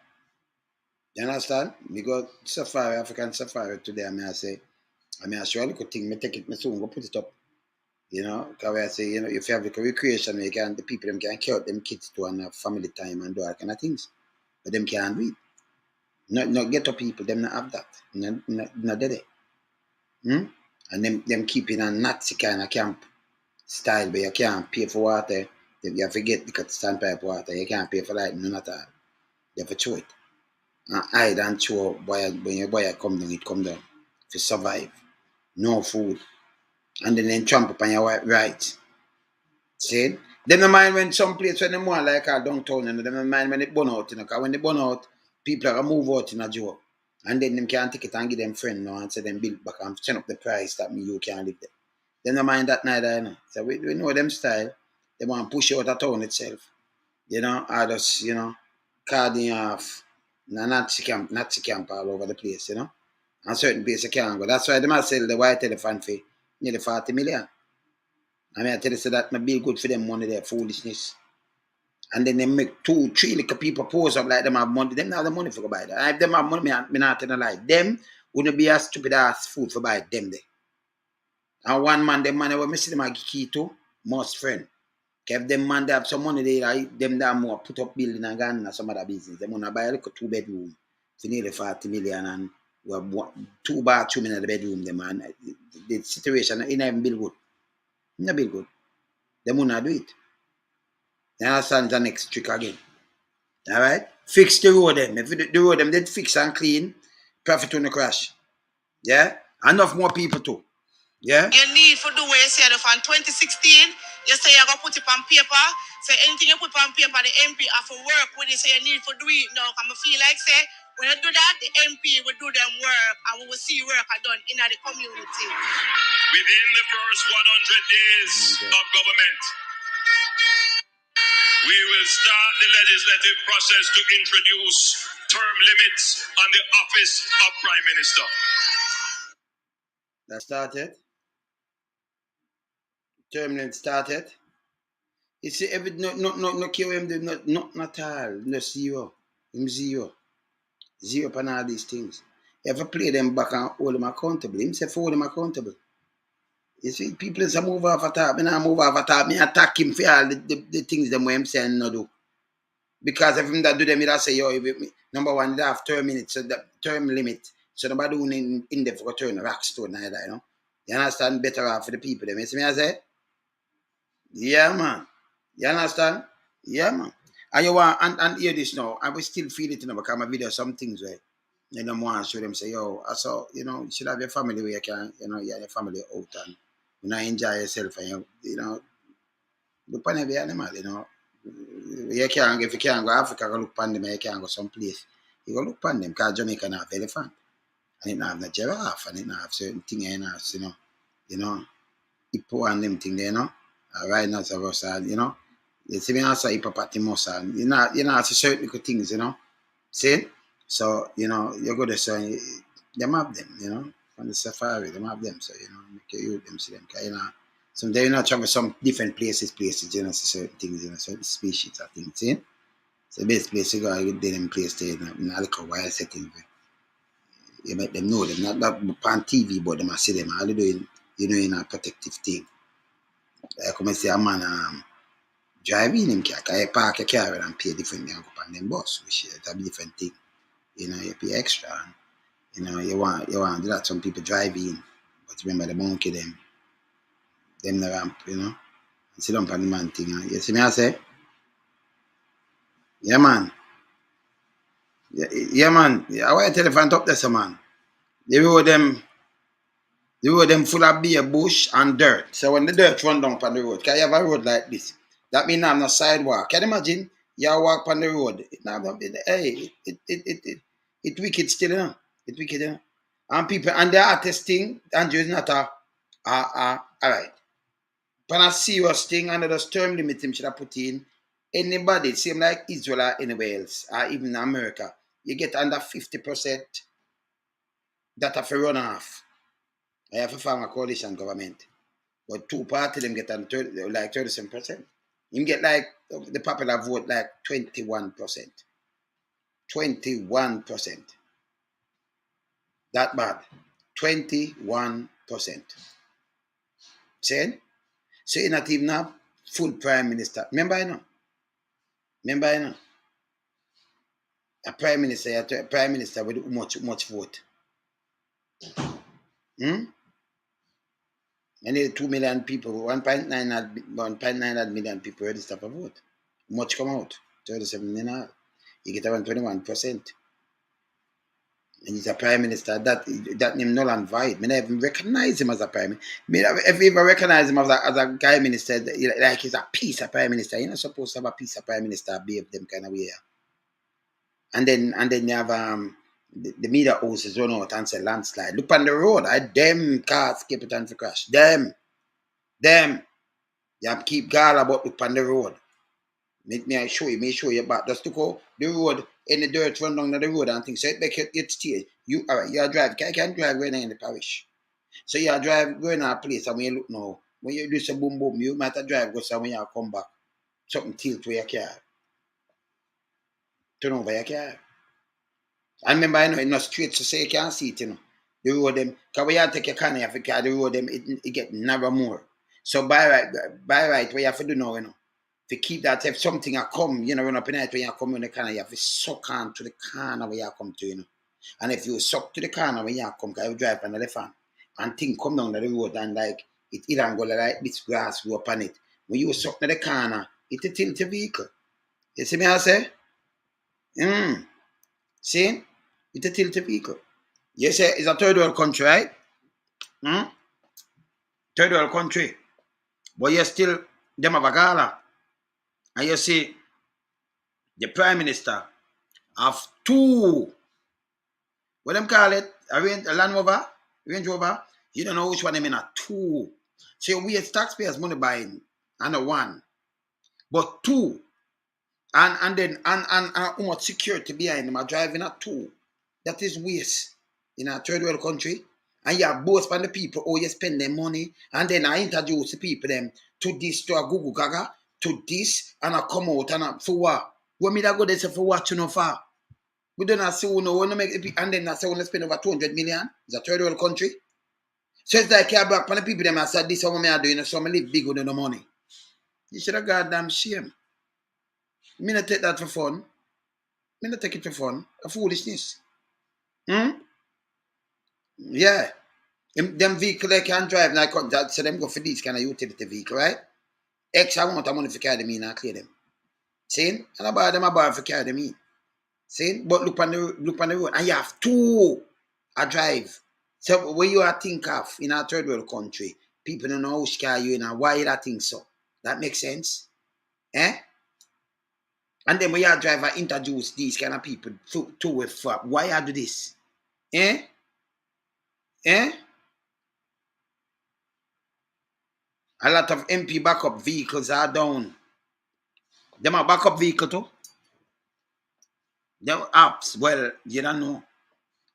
You understand? Because safari, African safari today, I surely could think, me take it, me soon go put it up. You know, because I say, if you have the recreation, the people them can carry out them kids to and have family time and do all kind of things. But them can't do it. Not ghetto people, them not have that. Not did it. And them keeping a Nazi kind of camp style where you can't pay for water. You have to get the standpipe water. You can't pay for light, none at all. You have to chew it. And hide and chew when your boy come down, it come down. To survive. No food. And then tramp upon your rights. See? Them no mind when some place when they more like our downtown, and them no mind when it burn out, because when they burn out, people are move out in a job. And then them can take it and give them friend now and say them build back and turn up the price that you can't live there. They no mind that neither, So we know them style. They want to push out the town itself. Or just, carding off Nazi camp all over the place, And certain places you can't go. That's why they must sell the white elephant for nearly 40 million. I tell you so that might be good for them money, their foolishness. And then they make 2, 3 little people pose up like them have money. Them not have the money for buy that. And if them have money, me not telling a lie. Them wouldn't be a stupid ass food for buy them there. And one man, them man, when me see them a key to, most friend. If them man they have some money there, them that more put up building and gun and some other business. They want to buy a little 2-bedroom for nearly 40 million and we have 2 bathroom in the bedroom. Them man, the situation ain't even build good. Not build good. They will not do it. You understand the next trick again. Alright? Fix the road them. If the road them they fix and clean, profit on the crash. Yeah? Enough more people too. Yeah? You need for the way you said from 2016, you say you're gonna put it on paper. Say anything you put on paper, the MP have to work with it, so you need for do it now. I feel like say when you do that, the MP will do them work and we will see work done in the community. Within the first 100 days of government, we will start the legislative process to introduce term limits on the office of Prime Minister. That started. Term limit started. You see, no care him do not at all. No zero. Him zero. Zero upon all these things. You have to play them back and hold them accountable. Himself hold them accountable. You see, people say move off a top. Me not move off a top. Me attack him for all the things them what him saying no do. Because if him that do them, he'll say, yo, number one, they have term limit, so the term limit. So nobody doing in there for turn a rock stone either, You understand? Better off for the people. Them. You see me I say? Yeah, man. You understand? Yeah, man. And you want and hear this now. I will still feel it, because my video some things where don't want to show them say, yo, I saw, you should have your family where you can, you have your family out and you know, enjoy yourself and you know, look on every animal, you know. You can't, if you can't go Africa, go look on them, you can't go someplace. You go look on them, because Jamaica don't have elephant, and it don't have no giraffe, and it don't have certain things, you know, hippo and them thing there, you know, rhinoceros, you know. You see me also hippopotamus, and you know, it's certain little things, you know. See? So, you know, you go there, so them have them, you know, on the safari, them have them, so, you know, make you use them, see them, because, you know, sometimes you know, travel some different places, you know, see certain things, you know, certain species of things, see? So, the best place you go, you get them place there, in a little wild setting, you make them know them, not on TV, but them I see them, all they doing, you know, in a protective thing. Like, come and see a man, driving him car, because you park your car and pay different, you go on them bus, which is a different thing. You know, you pay extra. And, you know, you want to do that. Some people drive in, but remember the monkey them the ramp, you know. You sit down on the man thing. You see me I say? Yeah man. Yeah man. I want to telephone up there, so man. The road them full of beer bush and dirt. So when the dirt run down on the road, can you have a road like this? That means I'm not sidewalk. Can you imagine? You walk on the road. It wicked still, you know. It wicked, you know. And people, and the artist thing, and is not all right. But a serious thing, under the term limit him should have put in. Anybody, same like Israel or anywhere else, or even America, you get under 50% that have to run off. I have to form a coalition government. But two parties them get on 37%. You get like the popular vote like 21%. 21%. That bad. 21%. See? So you're not even a full prime minister. Remember, you know? A prime minister with much vote. And 2 million people, 1.9 million people register for vote. Much come out. 37.5. You get around 21%. And he's a prime minister. That name null and void. I never even recognize him as a prime minister. If you ever recognize him as a guy minister, like he's a piece of prime minister. You're not supposed to have a piece of prime minister behave them kind of way. And then you have the media houses run out and say landslide. Look on the road. Them cars Capleton for crash. Them. You have to keep guard about look on the road. May show you back. Just to go the road, any dirt run down the road and things. So it make it stay. You drive. You can't drive when in the parish. So you drive going to a place and when you look now, when you do some boom boom, you might have drive go somewhere and come back. Something tilt with your car. Turn over your car. I remember I know it's not straight so you can't see it, you know. The road them, because when you take your car, the road them it get narrow more. So by right, what you have to do now, you know. To keep that, if something a come, you know, run up in it when you come in the corner, you have to suck on to the corner where you come to, you know. And if you suck to the corner when you come, because you drive on the left hand, and thing come down the road and like, it either go like this grass go up on it. When you suck to the corner, it tilt the vehicle. You see me I say? See? It tilt the vehicle. You say it's a third world country, right? Third world country. But you still, them have a gala. And you see, the prime minister have two, what them call it, a Range Rover, you don't know which one they mean, a two. So we as taxpayers money buying, and a one. But two, and then how much security behind them are driving a two. That is waste in a third world country. And you have both from the people, you spend their money, and then I introduce the people them to this, to a Google Gaga, to this, and I come out and for what? When me that go there say for what you know for? We don't have to say, no, want to make it, and then I say, want to spend over 200 million. It's a third world country. So it's like, yeah, back when the people them I said, this is what I do, so I live big with no money. You should have goddamn shame. Me not take that for fun. Me not take it for fun. A foolishness. Yeah. Them vehicle they can drive now, so them go for these kind of utility vehicle, right? X amount of money for carry them in and clear them. See? And I buy them for carry them in. See? But look on the road, and you have two a drive. So when you are think of in a third world country, People don't know which car you in and why that thing so. That makes sense? Eh? And then when your driver introduce these kind of people to a fuck, why you do this? Eh? Eh? A lot of MP backup vehicles are down. Them are backup vehicle too. Them apps, well, you don't know.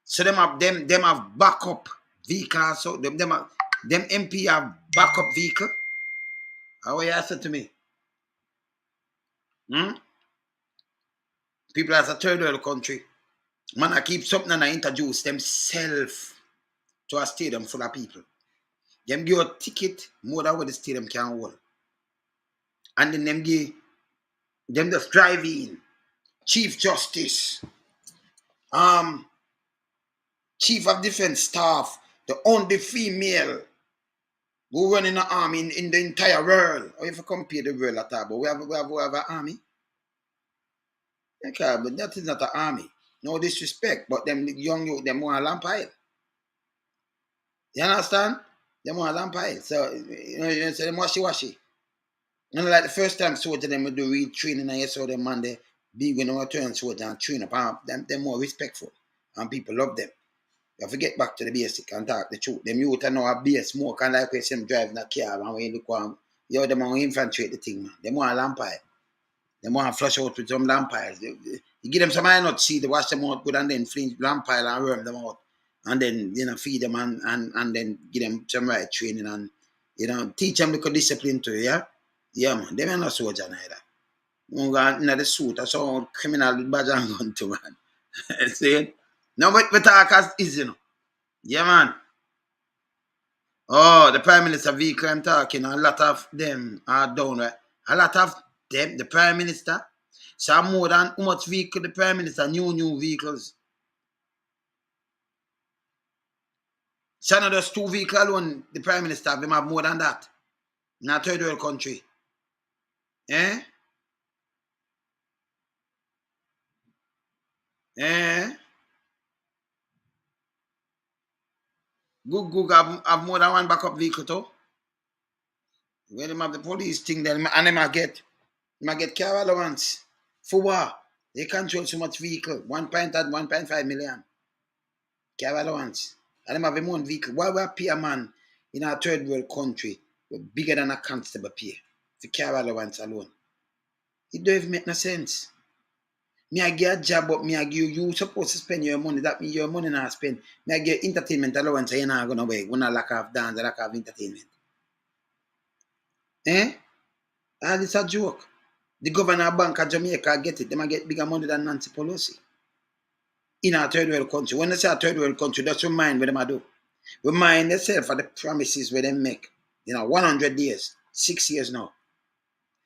So them have backup vehicles. So them MP have backup vehicle. How you answer to me? Hmm? People as a third world country. Man, I keep something and I introduce themselves to a stadium full of people. Them give a ticket more than what the stadium can hold. And then them just drive in. Chief Justice, Chief of Defense Staff, the only female who run in the army in the entire world. Or if you compare the world at all, but we have an army. Okay, but that is not an army. No disrespect, but them young youth, them want a lamp pile. You understand? Them want a lamp pile. So, you say them washy. You know, like the first time soldier them do real training and you saw them man they big when they turn soldier and train up. Them more respectful. And people love them. You have to get back to the basic and talk the truth. Them youth are now a base smoke and like we see them driving a car and when you look on, them want to infiltrate the thing, man. Them want a lamp pile. Them want to flush out with some lamp piles. You give them some iron nut seed, wash them out good and then flinch lamp pile and worm them out. And then, feed them and then give them some right training and, teach them the discipline too, yeah? Yeah, man. Them are not soldier neither. You go in the suit, I saw criminal with badge and gun too, man. See? No, but talk as easy, Yeah, man. Oh, the Prime Minister vehicle I'm talking, a lot of them are down, right? A lot of them, the Prime Minister. So more than how much vehicle the Prime Minister, new vehicles. So not just 2 vehicles alone, the Prime Minister have more than that. In a third world country. Eh? Eh? Good have more than one backup vehicle too. When them have the police thing then and them might get car allowance. For what? They control so much vehicle. 1.5 million. Car allowance. And them have a one vehicle. Why would pay a man in a third world country bigger than a constable pay for car allowance alone? It don't even make no sense. Me I get a job, but me I give you supposed to spend your money. That means your money not spend. Me I get entertainment allowance, so you're not gonna work. When I lack of dance, I lack of entertainment. Eh? All this a joke. The governor bank of Jamaica get it. They might get bigger money than Nancy Pelosi. In a third world country. When they say a third world country, just remind what them do. Remind yourself of the promises where they make. 100 days. 6 years now.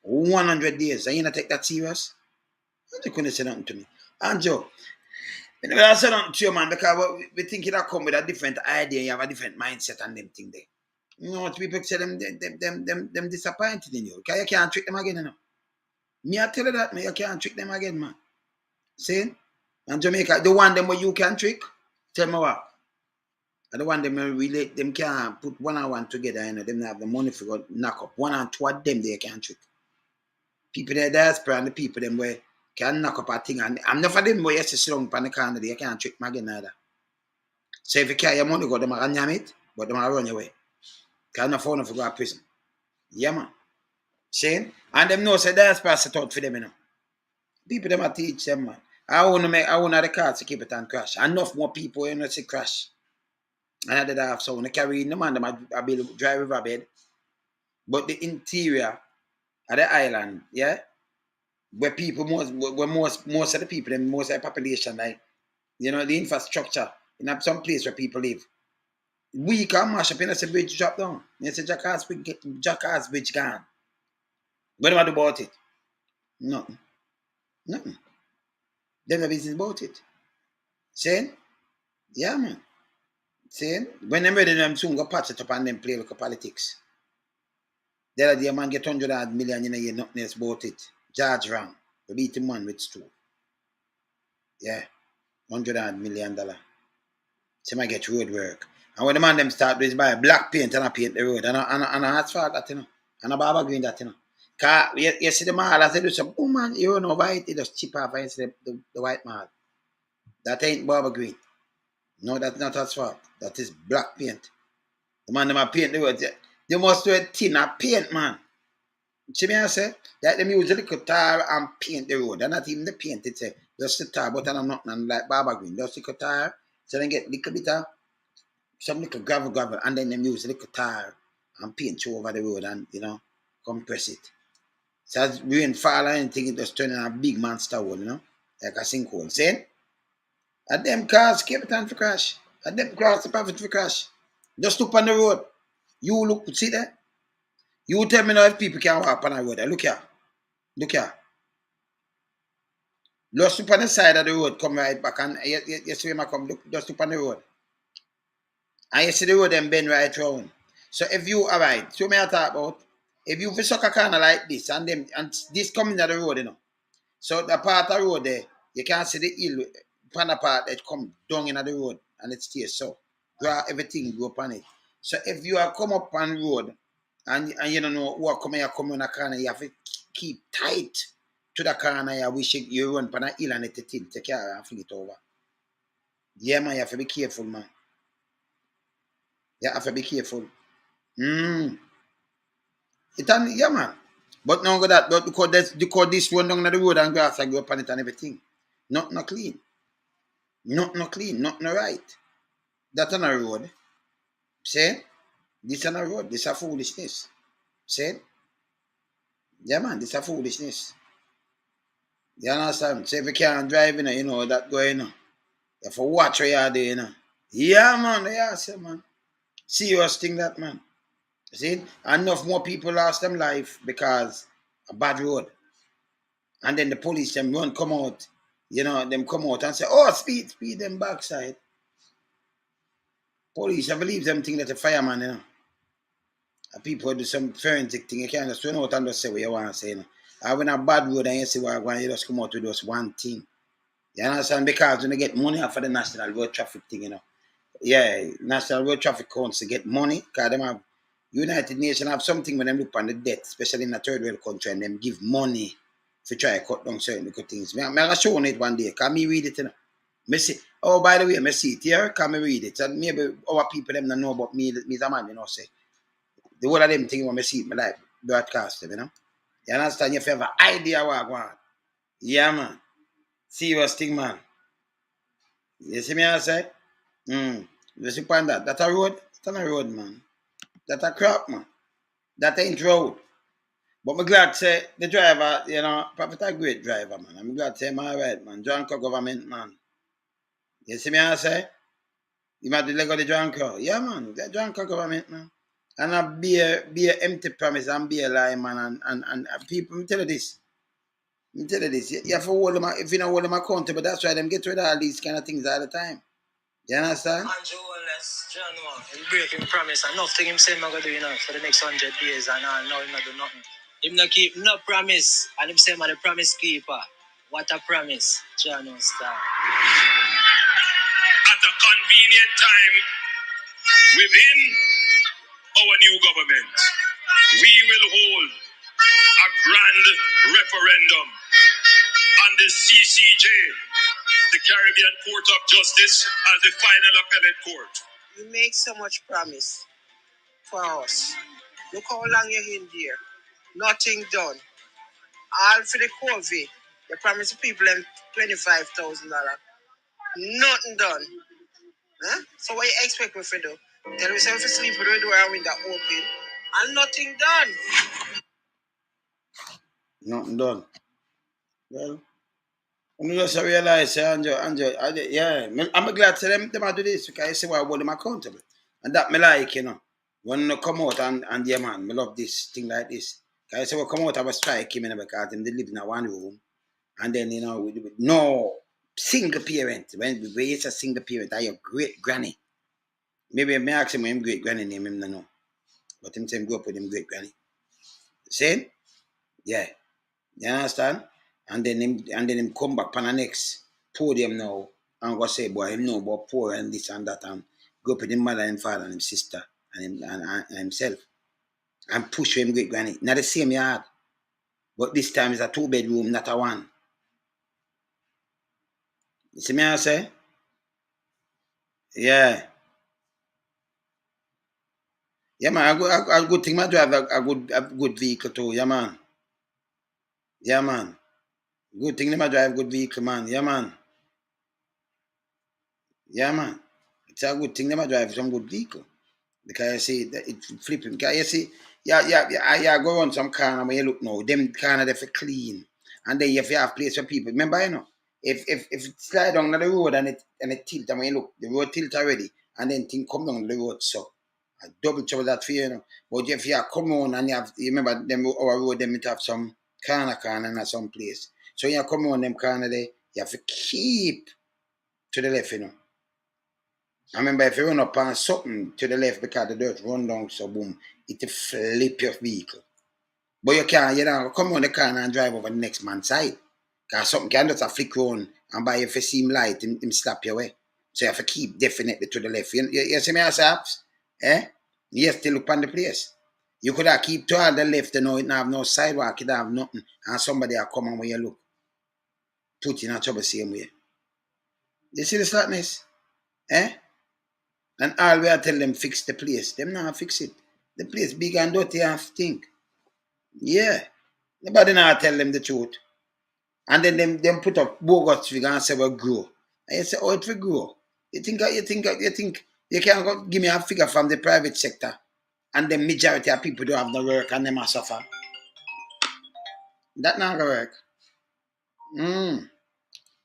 100 days. Are you not take that serious? You couldn't say nothing to me. And Joe, I said nothing to you, man, because we think it come with a different idea, you have a different mindset and them thing there. What people say them disappointed in you. Because you can't trick them again, Me, I tell you that, man, you can't trick them again, man. See? And Jamaica, the one them where you can trick, tell me what. And the one them relate, them can't put one and one together, them have the money for go knock up. 1 and 2 of them they can't trick. People there diaspora and the people them where can knock up a thing. And I'm not for them where you sit strong on the corner there, you can't trick me again either. So if you carry your money, go them and jam it, but them run away. Because I'm not phone for go to prison. Yeah, man. See? And them know say diaspora set out for them, People them a teach them, man. I want the car to keep it and crash. Enough more people, see crash. And I did have so when they carry in the man, them I be drive river bed. But the interior of the island, yeah, where people most of the people and most of the population, like the infrastructure in some place where people live. We can mash up, say bridge drop down. You say Jackass bridge gone. What about about it? Nothing. Nothing. They no business about it. Saying? Yeah, man. Saying? When them ready, them soon go patch it up and then play like politics. The other day, man get 100 million in a year, nothing else about it. Judge wrong. We beat the man with stool. Yeah. $100 million. So I get road work. And when the man them start do is buy black paint and a paint the road and a asphalt that, you know. And a barber green that, you know. Cause you see the mall as they do some, oh man, you know why it just cheap off and see the white mall. That ain't barber green. No, that's not asphalt. That is black paint. The man them a paint the road. They must do a thin a paint, man. See me I say? That them use a little tar and paint the road. And not even the paint, it's just the tar, but I'm not like barber green. Just little tar. So they get little bit of some little gravel, and then them use a little tar and paint you over the road and, you know, compress it. So as rain fall or anything, it just turn in a big monster hole, you know, like a sinkhole. See? And them cars, Capleton for crash. And them cars, the profit for crash. Just look on the road. You look, see that? You tell me now if people can walk on the road. Look here. Look here. Just look on the side of the road, come right back, and you see him come, look, just look on the road. And you see the road them bend right round. So if you, alright, so me I talk about, if you fi suck a corner like this, and this coming to the road, you know. So the part of the road there, you can't see the hill, pan part that come down in the road, and it stays so. Everything go upon it. So if you are come up on road, and you don't know who are coming in a corner, you have to keep tight to the corner, you wish you run upon a hill and it take care and fling it over. Yeah, man, you have to be careful, man. You have to be careful. Yeah, man. But now that, but because this run down the road and grass I go up on it and everything. Not clean. Not clean. Not right. That's on a road. See? This on a road. This a foolishness. See? Yeah, man, this a foolishness. You understand? So if you can't drive, you know that going, you have to watch what you're doing, Yeah, man. Yeah, see, man. Serious thing that, man. See? Enough more people lost them life because a bad road. And then the police them run come out, you know, them come out and say, oh, speed them backside. Police, I believe them think that a fireman, you know. And people do some forensic thing, you can't just run out and just say what you want to say, you know. And when a bad road and you see what I want, you just come out with just one thing. You understand? Because when you get money for the national road traffic thing, you know. Yeah, National Road Traffic Council get money because them have United Nations have something when them look on the debt, especially in a third world country, and them give money to try to cut down certain little things. I'm going to show it one day. Can me read it, you know? Me see, oh, by the way, me see it here. Can me read it? And maybe our people them don't know about me as a man, you know, say. The whole of them thing when me see it, me like broadcast them, you know? You understand? If you have an idea what I want. Yeah, man. Serious thing, man. You see me, I say? You see upon that? That a road? That's not a road, man. That a crap, man. That ain't road. But I'm glad to say the driver, you know, Prophet a great driver, man. I'm glad to say I'm all right, man. Drunk government, man. You see me, I say? You might be like the drunk. Yeah, man. The drunk government, man. And I be a empty promise and be a lie, man. And people, me tell you this. Me tell you this. You have to hold them, if you don't hold them accountable, that's why them get rid of all these kind of things all the time. You understand? Andrew Wallace, John Wall, he breaking promise and nothing him say I'm gonna do, you know, for the next 100 days and all, now him not do nothing. Him not keep no promise and him say I'm the promise keeper. What a promise, John Star. At a convenient time within our new government, we will hold a grand referendum on the CCJ, the Caribbean Court of Justice, as the final appellate court. You make so much promise for us. Look how long you're in there. Nothing done. All for the COVID. They promise the people them $25,000. Nothing done. Huh? So what you expect me to do? Tell yourself to sleep with the door and window open. And nothing done. Nothing done. Well, you just realize, Andrew, yeah, I'm glad to them do this because I see why I hold them accountable. And that me like, you know. When you come out and yeah, man, me love this thing like this. Because I say, well, come out, I was strike him, you know, because them they live in a one room. And then, you know, with no single parent. When it's a single parent, I your great granny. Maybe I ask him him great granny name, him no know. But him say him go up with him great granny. See? Yeah. You understand? And then him come back on the next podium now and go say, boy, him know about poor and this and that and Go up with him mother and father and him sister and himself. And push him great granny. Not the same yard. But this time it's a 2-bedroom, not a 1. You see me I say? Yeah. Yeah, man, a good thing, I drive a good vehicle too, yeah, man. Yeah, man. Good thing, I drive good vehicle, man. Yeah, man. Yeah, man. It's a good thing, I drive some good vehicle. Because you see, it's flipping. Because you see, yeah, go on some corner when you look now, them corner they for clean. And then if you have place for people, remember, you know, if it slide down the road and it tilt, and when you look, the road tilt already, and then thing come down the road, so I double trouble that for you, know. But if you come on and you remember them our road, them it have some corner and some place. So when you come on them corner there, you have to keep to the left, you know. I remember if you run up on something to the left because the dirt run down, so boom, it flip your vehicle. But you don't come on the car and drive over the next man's side. Because something can just flick on and by if you see him light, him slap your way. So you have to keep definitely to the left. You see me as apps? Eh? You have to look on the place. You could have keep to all the left, you know, it don't have no sidewalk, it don't have nothing. And somebody will come on where you look. Put you in a trouble same way. You see the slackness? Eh? And all we are tell them fix the place. Them not fix it. The place big and dirty and stink. Yeah. Nobody not tell them the truth. And then them put up bogus figure and say we'll grow. And you say, oh, it will grow. You think you can't go give me a figure from the private sector and the majority of people don't have no work and them are suffer. That not gonna work.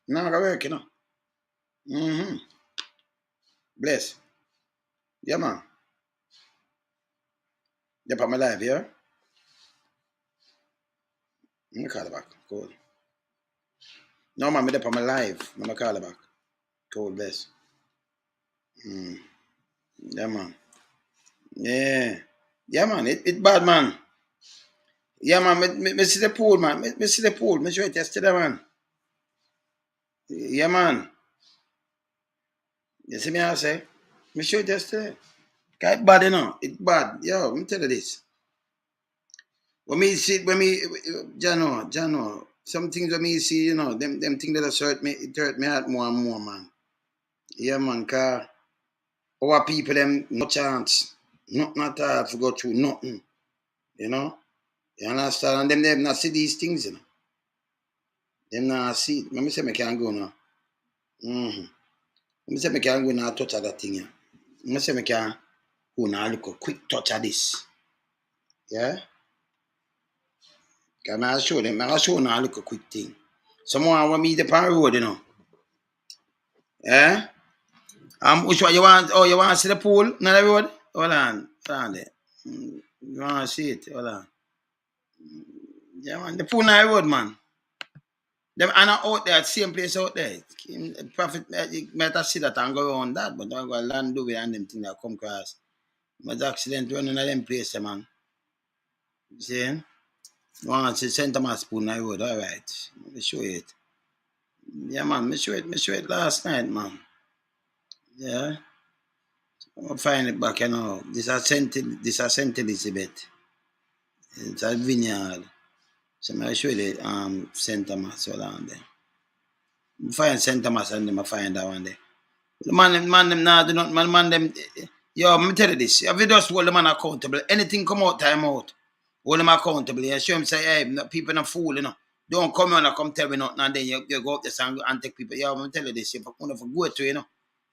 Not gonna work, you know. Bless. Yeah, man. You put my live here. Let me call her back. Cool. No, man, I'm on my live. Let me call her back. Cool, bless. Yeah, man. Yeah. Yeah, man. It bad, man. Yeah, man. Me see the pool, man. Me see the pool. Me show it yesterday, man. Yeah, man. You see me I say? Me show it yesterday. It's bad, you know. It's bad. Yo, let me tell you this. When me, Jano, some things when me see, you know, them things that hurt me, it hurt me heart more and more, man. Yeah, man, cause our people, them, no chance. Nothing at all to go through, nothing. You know? You understand? And them not see these things, you know. Them not see it. Let me say I can't go now. Let me say I can't go now touch of that thing, yeah. Let me say I can't go now look a quick touch of this. Yeah? Because I show them, I show now look a quick thing. Someone want me the pan road, you know. Yeah? Which one you want? Oh, you want to see the pool on the road? Hold on there. You want to see it? Hold on. Yeah, man. The pool on the road, man. Them are not out there, same place out there. Prophet, you might have see that and go around that, but don't go land do it and them things that come across. But accident running at them place, man. You see? You want to see St. Thomas pool on the road? All right. Let me show you it. Yeah, man. Me show it last night, man. Yeah. I'll find it back, you know. This is St. Elizabeth. It's a vineyard. So I'll show you the St. Thomas all on there. I find St. Thomas and them I find that one there. The man them now do not man them yo, let me tell you this. If you just hold the man accountable, anything come out, time out. Hold them accountable. You show him say, hey, people not fool, you know. Don't come on and come tell me nothing and then you go up there and take people. Yo, I'm tell you this, if I want to go to, you know.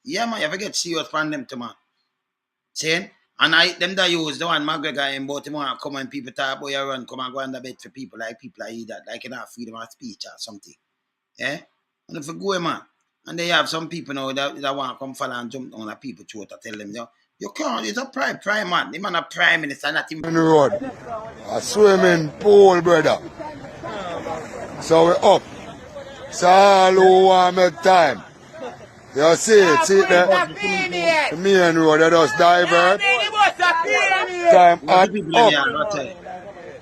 Yeah, man, you have to get serious from them to man. See? And them that use the one McGregor and both them want to come and people talk about you run, come and go under bed for people like that, like you know, freedom of speech or something. Yeah? And if you go, man, and they have some people now that want to come follow and jump on the people throat to tell them, you can't, it's a prime man. The man a prime minister, not him. On the road. A swimming pool, brother. So we up. So all who want make time. You see it there? The main road, they just divert. Time and up.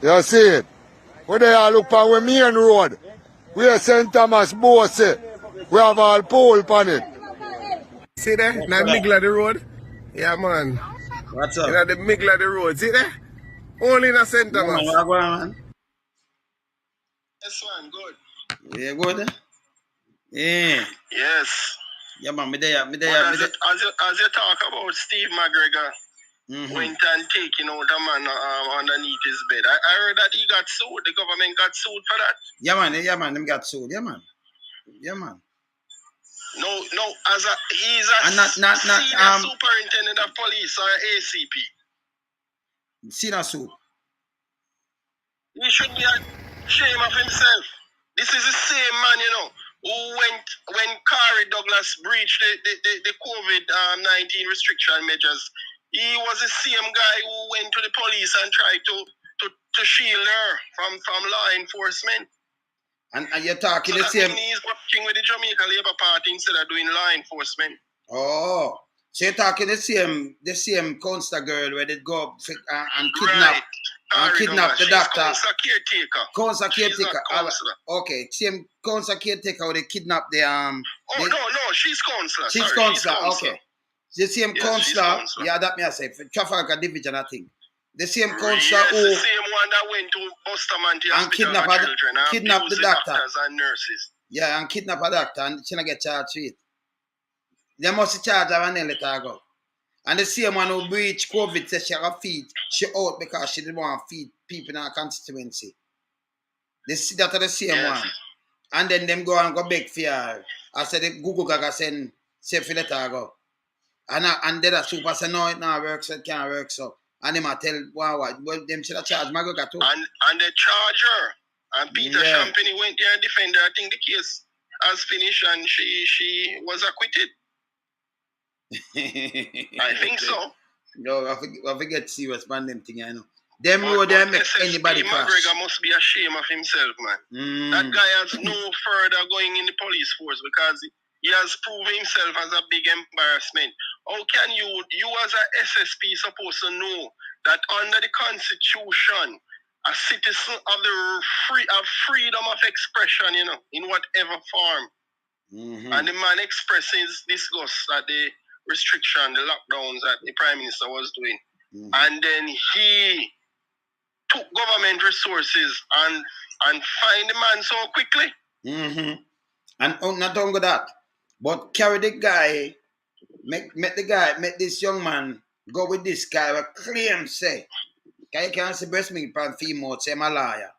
You see it? We they all look on the main road. We are St. Thomas Bossy. We have all pool on it. See there? In the middle of the road? Yeah, man. What's You up? know the middle of the road, see there? Only in the center, Yeah, man, boss. what going on, man? Yes, man, good. Yeah, good? Yeah. Yes. Yeah, man, me there. But as you talk about Steve McGregor went and taking out a man underneath his bed, I heard that he got sued. The government got sued for that. Yeah, man, them got sued. Yeah, man. Yeah, man. No, he's a And not senior superintendent of police or ACP. senior suit. He should be ashamed of himself. This is the same man, who went when Kari Douglas breached the COVID-19 restriction measures. He was the same guy who went to the police and tried to shield her from law enforcement. And you're talking So the same. he's working with the Jamaica Labour Party instead of doing law enforcement. Oh, so you're talking the same counselor girl where they go and kidnap. Right. And kidnap the doctor. Counselor caretaker. Counselor She's not caretaker. counselor. Okay, same counselor caretaker where they kidnap the Oh no, she's counselor. She's Sorry, counselor. she's counselor. Okay. The same Yes, counselor. counselor. Yeah, that me I say for Trafalgar Division, I think. The same counselor Yes, who the same one that went to Bustamante Hospital for children and kidnap abused the doctor. doctors and nurses. Yeah, and kidnap a doctor and she not get charged with it. They must charge her and then let her go. And the same one who breached COVID said she have feed. She out because she didn't want to feed people in her constituency. They see that are the same one. And then them go and go beg for her. I said the Google Gaga say for let her go. And then the super say no, it not work, so it can't work. So and them a tell well them should have charged McGregor too. And they charge her. And Peter Champagny went there and defended her. I think the case has finished and she was acquitted. I think so. No, I forget serious man them thing, I know. Them road they make anybody crash. McGregor must be ashamed of himself, man. That guy has no further going in the police force because he has proven himself as a big embarrassment. How can you as a SSP supposed to know that under the Constitution, a citizen of freedom of expression, in whatever form. And the man expresses disgust at the restriction, the lockdowns that the Prime Minister was doing. And then he took government resources and find the man so quickly. And not only that, but carry the guy, make this young man go with this guy who claim say, you can't see breast milk from female, say I'm a liar.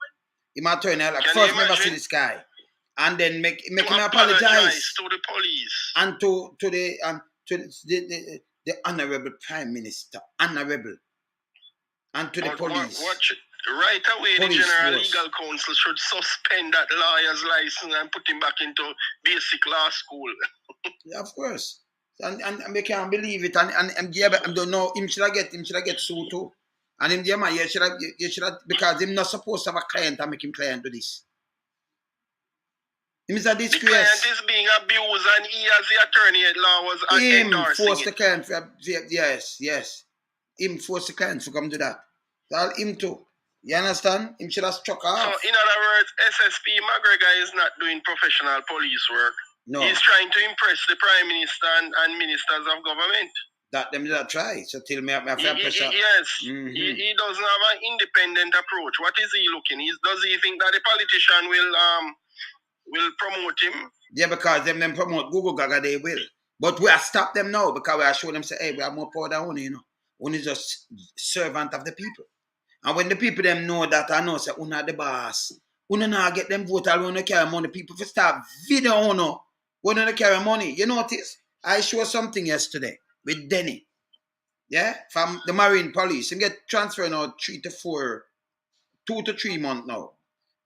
He might turn out like first never see this guy. And then make him apologize to the police. And to the honorable Prime Minister. Honorable. And to the police. Right away, police the General force. Legal Council should suspend that lawyer's license and put him back into basic law school. Yeah, of course. And we can't believe it. And yeah, I don't know, him should get sued too. And him, yeah, you should have, because him not supposed to have a client and make him client do this. Him is a disgrace. The client is being abused and he as the attorney at law was endorsing force the client yes. Him force the client to come do that. All him too. You understand? Him should have struck off. So in other words, SSP McGregor is not doing professional police work. No. He's trying to impress the Prime Minister and ministers of government. That them did try. So till me have pressure. Yes. He doesn't have an independent approach. What is he looking? Does he think that the politician will promote him? Yeah, because them promote Google Gaga, they will. But we are stop them now because we are showing them say, hey, we have more power than Uni, Uni is just servant of the people. And when the people them know that, I know say Uni are the boss. Uni not get them vote all when they carry money. People for start video when they carry money. You notice? I showed something yesterday with Denny. Yeah? From the Marine Police. He get transferred now 2 to 3 months now.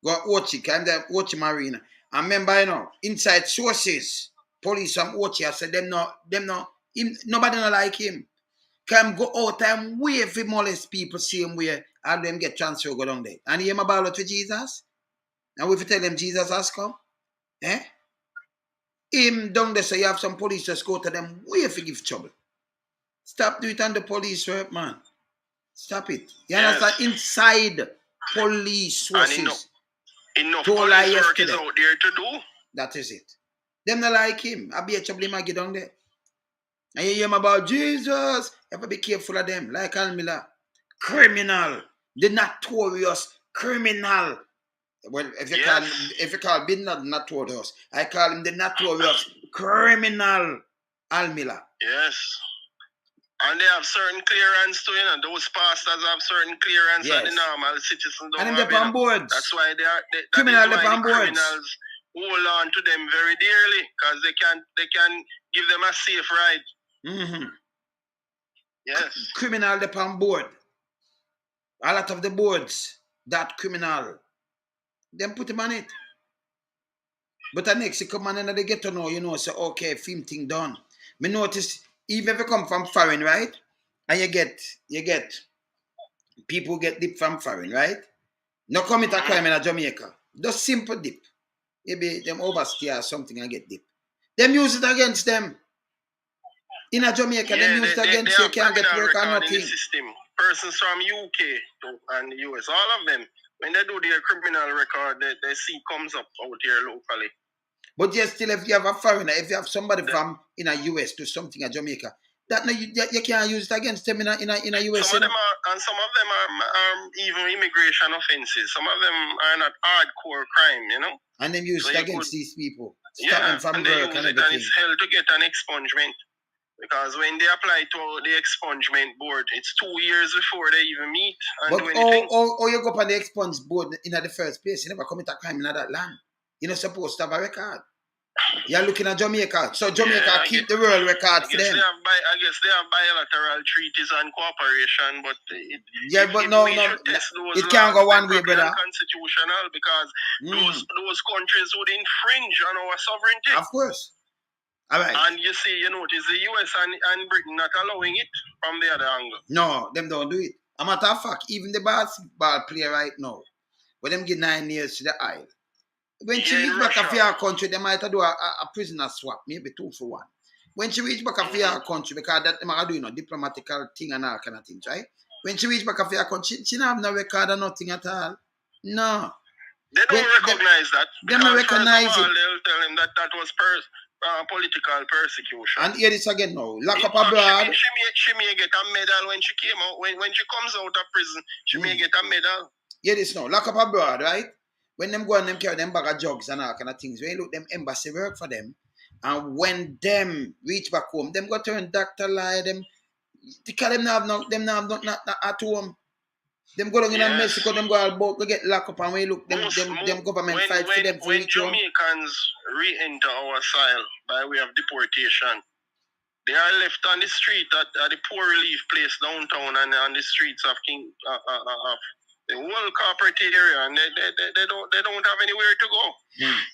Go Ochi, kind of Ochi Marine. And remember, inside sources, police from Ochi, I said nobody not like him. Can go out and wave for molest people same way and them get transferred go down there. And he am about to Jesus. And if you tell them Jesus has come, him down there, so you have some police just go to them way for give trouble. Stop doing it on the police work, man. Stop it. You understand? Inside police sources. Enough police work is out there to do. That is it. Them not like him. I be a trouble him get down there. And you hear about Jesus, you have to be careful of them, like Almila. Criminal, the notorious criminal. Well, if you call Bin Laden notorious, I call him the notorious criminal Almila. Yes. And they have certain clearance too, you know. Those pastors have certain clearance that the normal citizens don't and have. them on boards. That's why they are criminal that is why the boards. criminals hold on to them very dearly, because they can give them a safe ride. Mm-hmm. Yes. Criminal on board. A lot of the boards, that criminal, them put him on it. But the next you come on and they get to know, you know, say, okay, film thing done. Me notice, even if you come from foreign, right? And you get people get dip from foreign, right? No commit a crime in Jamaica. Just simple dip. Maybe them overstay or something and get dip. Them use it against them. In Jamaica, them use it against you, can't get work or nothing. System. Persons from UK and the US, all of them, when they do their criminal record, they see comes up out here locally. But yes, still, if you have a foreigner, if you have somebody from in a US to something in Jamaica, that you can't use it against them in a US. Some of them are even immigration offenses. Some of them are not hardcore crime, you know. And them use it against these people. Stop them from work and everything. And it's hell to get an expungement. Because when they apply to the expungement board, it's 2 years before they even meet and do anything. Or you go up on the expunge board in the first place, you never commit a crime in that land. You're not supposed to have a record. You're looking at Jamaica. So Jamaica keep the world record for them. I guess they have bilateral treaties and cooperation, but it can't go one way, brother. Constitutional, because those countries would infringe on our sovereignty. Of course. All right. And you see, you notice the US and Britain not allowing it from the other angle. No, them don't do it. A matter of fact, even the basketball player right now, when them get 9 years to the Isle, when she reach back of your country, they might do a prisoner swap, maybe 2 for 1. When she reach back of your country, because that they might do, diplomatical thing and all kind of things, right? When she reach back of your country, she don't have no record or nothing at all. No. They don't recognize that. They don't recognize it. They'll tell him that was political persecution. And here this again now. Lock up abroad. She may get a medal when she came out. When she comes out of prison, she may get a medal. Here this now. Lock up abroad, right? When them go and them carry them bag of drugs and all kind of things, when you look them embassy work for them, and when them reach back home, them go turn doctor lie them. Because them not at home. Them go down in Mexico, them go about to get locked up, and when you look, them government fight for them. When Jamaicans re-enter our soil by way of deportation, they are left on the street at the poor relief place downtown and on the streets of the whole corporate area, and they don't have anywhere to go.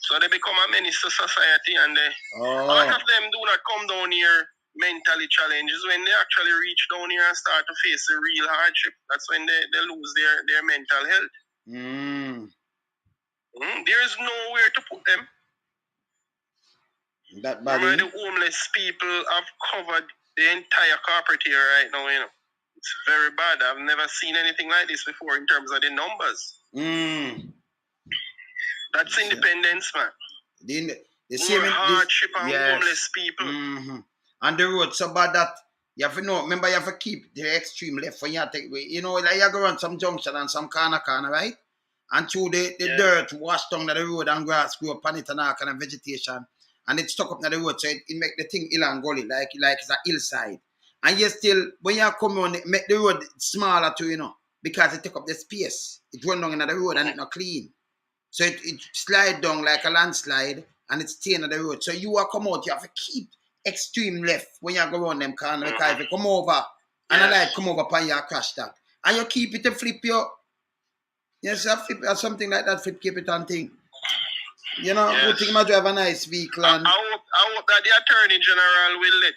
So they become a menace to society, and a lot of them do not come down here mentally challenged. When they actually reach down here and start to face a real hardship, that's when they lose their mental health. There is nowhere to put them. That body. The homeless people have covered the entire corporate here right now, you know. It's very bad. I've never seen anything like this before in terms of the numbers. That's independence, man. The same hardship on homeless people. On the road, so bad that you have to know. Remember, you have to keep the extreme left when you take way. You know, like you go on some junction and some corner, right? And through the dirt washed down the road and grass grew up on it and all kind of vegetation. And it's stuck up on the road, so it make the thing hill and gully, like it's a hillside. And you still, when you come on, it make the road smaller too, you know, because it take up the space. It run down in the road and it's not clean. So it slide down like a landslide and it's stay on the road. So you come out, you have to keep extreme left when you go around them corner, because if you come over and a light come over upon you, crash that. And you keep it to flip your, yes, flip or something like that, flip, keep it on thing. You know, good thing you drive a nice vehicle. And I hope that the Attorney General will let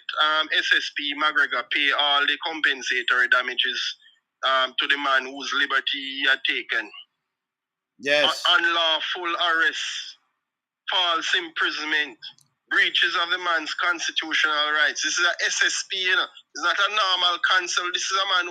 SSP McGregor pay all the compensatory damages to the man whose liberty he had taken. Yes. Unlawful arrest, false imprisonment, breaches of the man's constitutional rights. This is a SSP, you know. It's not a normal counsel. This is a man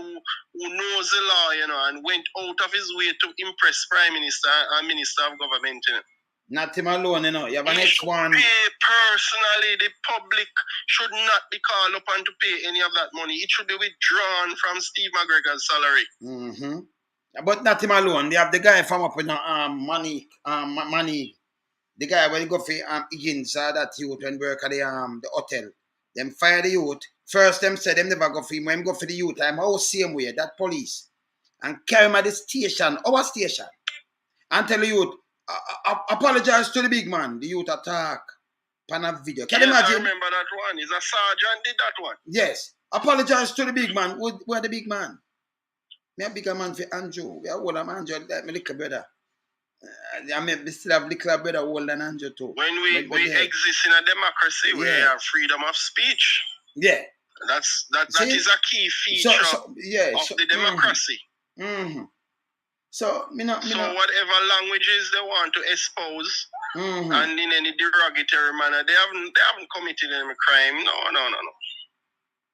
who knows the law, you know, and went out of his way to impress Prime Minister and Minister of Government, you know. Not him alone, you know. You have an He next should one. pay personally. The public should not be called upon to pay any of that money. It should be withdrawn from Steve McGregor's salary. Mm-hmm. But not him alone. They have the guy from up in money. The guy when he go for Higgins, that youth when work at the hotel. Them fire the youth. First them said them never go for him. When him go for the youth, I'm all same way, that police. And carry him at the station, our station. And tell the youth, apologize to the big man. The youth attack. Pan a video. Can you Yes, I imagine? remember that one. He's a sergeant did that one. Yes. Apologize to the big man. Where the big man? Me a bigger man for Andrew. We are older man, Andrew, like my little brother. I mean, we still have little brother older than Andrew too. When we exist in a democracy, we have freedom of speech. Yeah. That is a key feature of the democracy. Mm-hmm. So whatever languages they want to espouse, and in any derogatory manner, they haven't committed any crime.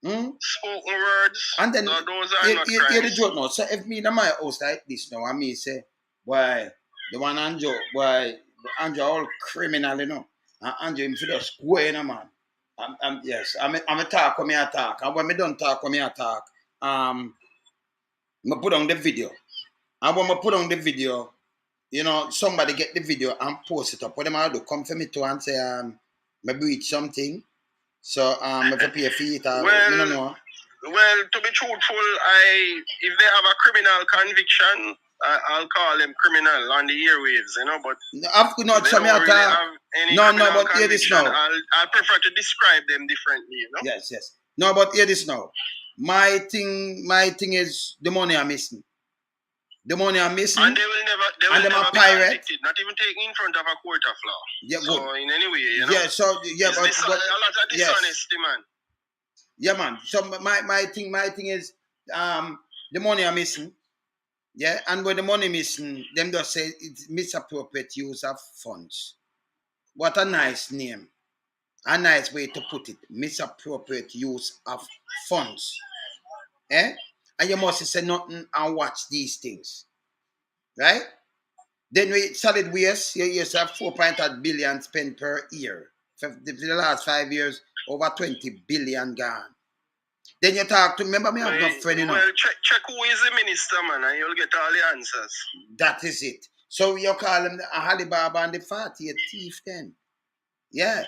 No. Spoken words, and then those are not crimes. the joke now. So if me in my house like this now, I mean say, why the one Andrew, all criminal, you know, and Andrew him for the square, you know, man. I'm a talk when I talk, and when me don't talk when I talk, I put on the video. And when I put on the video, you know, somebody get the video and post it up. What am I do? Come for me to and say, maybe it's something. So, if I pay a fee, I don't know. Well, to be truthful, if they have a criminal conviction, I'll call them criminal on the airwaves, you know, but but hear this now. I prefer to describe them differently, you know. Yes. No, but hear this now. My thing is the money I'm missing. The money I'm missing. And they will never be convicted, not even taken in front of a court of law. Yeah, so good. In any way, you know. Yeah, so yeah, but a lot of dishonesty, man. Yeah, man. So my thing is the money I'm missing. Yeah, and when the money missing, them just say it's misappropriate use of funds. What a nice name. A nice way to put it. Misappropriate use of funds. Eh? And you must say nothing and watch these things. Right? Then we solid waste, you used to have 4.8 billion spent per year. For the last 5 years, over 20 billion gone. Then you talk to, remember me, I have no friend, you know. Well, check who is the minister, man, and you'll get all the answers. That is it. So you call him the Alibaba and the 40 thief then. Yeah.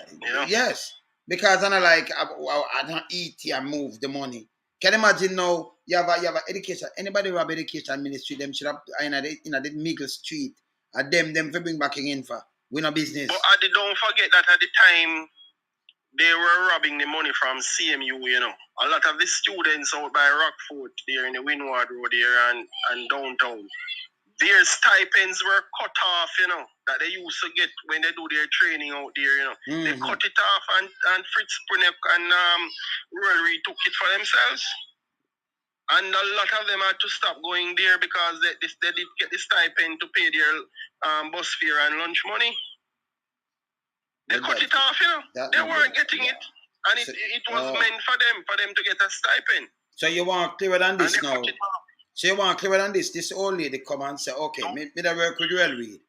Yes. Because I don't eat and move the money. Can you imagine now you have education. Anybody who have education ministry, them should have in the Middle Street. And them for bring back in for. We no business. But don't forget that at the time they were robbing the money from CMU, you know. A lot of the students out by Rockford there in the Windward Road there and downtown, their stipends were cut off, you know, that they used to get when they do their training out there, you know. They cut it off and Fritz Punek and Royal Reed took it for themselves. And a lot of them had to stop going there because they did get the stipend to pay their bus fare and lunch money. They cut it off, you know. They weren't getting it. And it was meant for them to get a stipend. So you want clearer than this now? So you want clearer than this? This old lady come and say, okay, me that work with Royal Reed.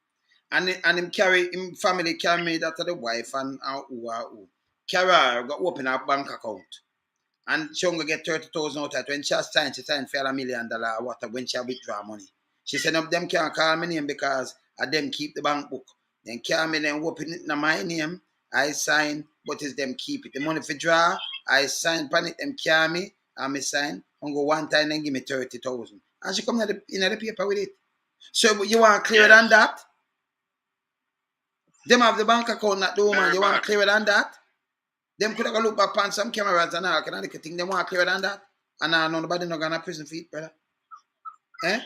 And him family carry me that to the wife and who. Carry her, go open her bank account. And she only get 30,000 out of it. When she signed for $1 million when she withdraw money. She said, no, them can't call me name because I them keep the bank book. Then call me, then open it in my name. I sign, but it's them keep it. The money for draw, I sign pan it, them call me, and I sign. And go one time and give me 30,000. And she come in the paper with it. So you want clearer than that? Them have the bank account, not the woman. You want clearer than that? Them could have look back on some cameras and all kind of thing. They want clearer than that. And nobody not gonna prison for it, brother. Eh?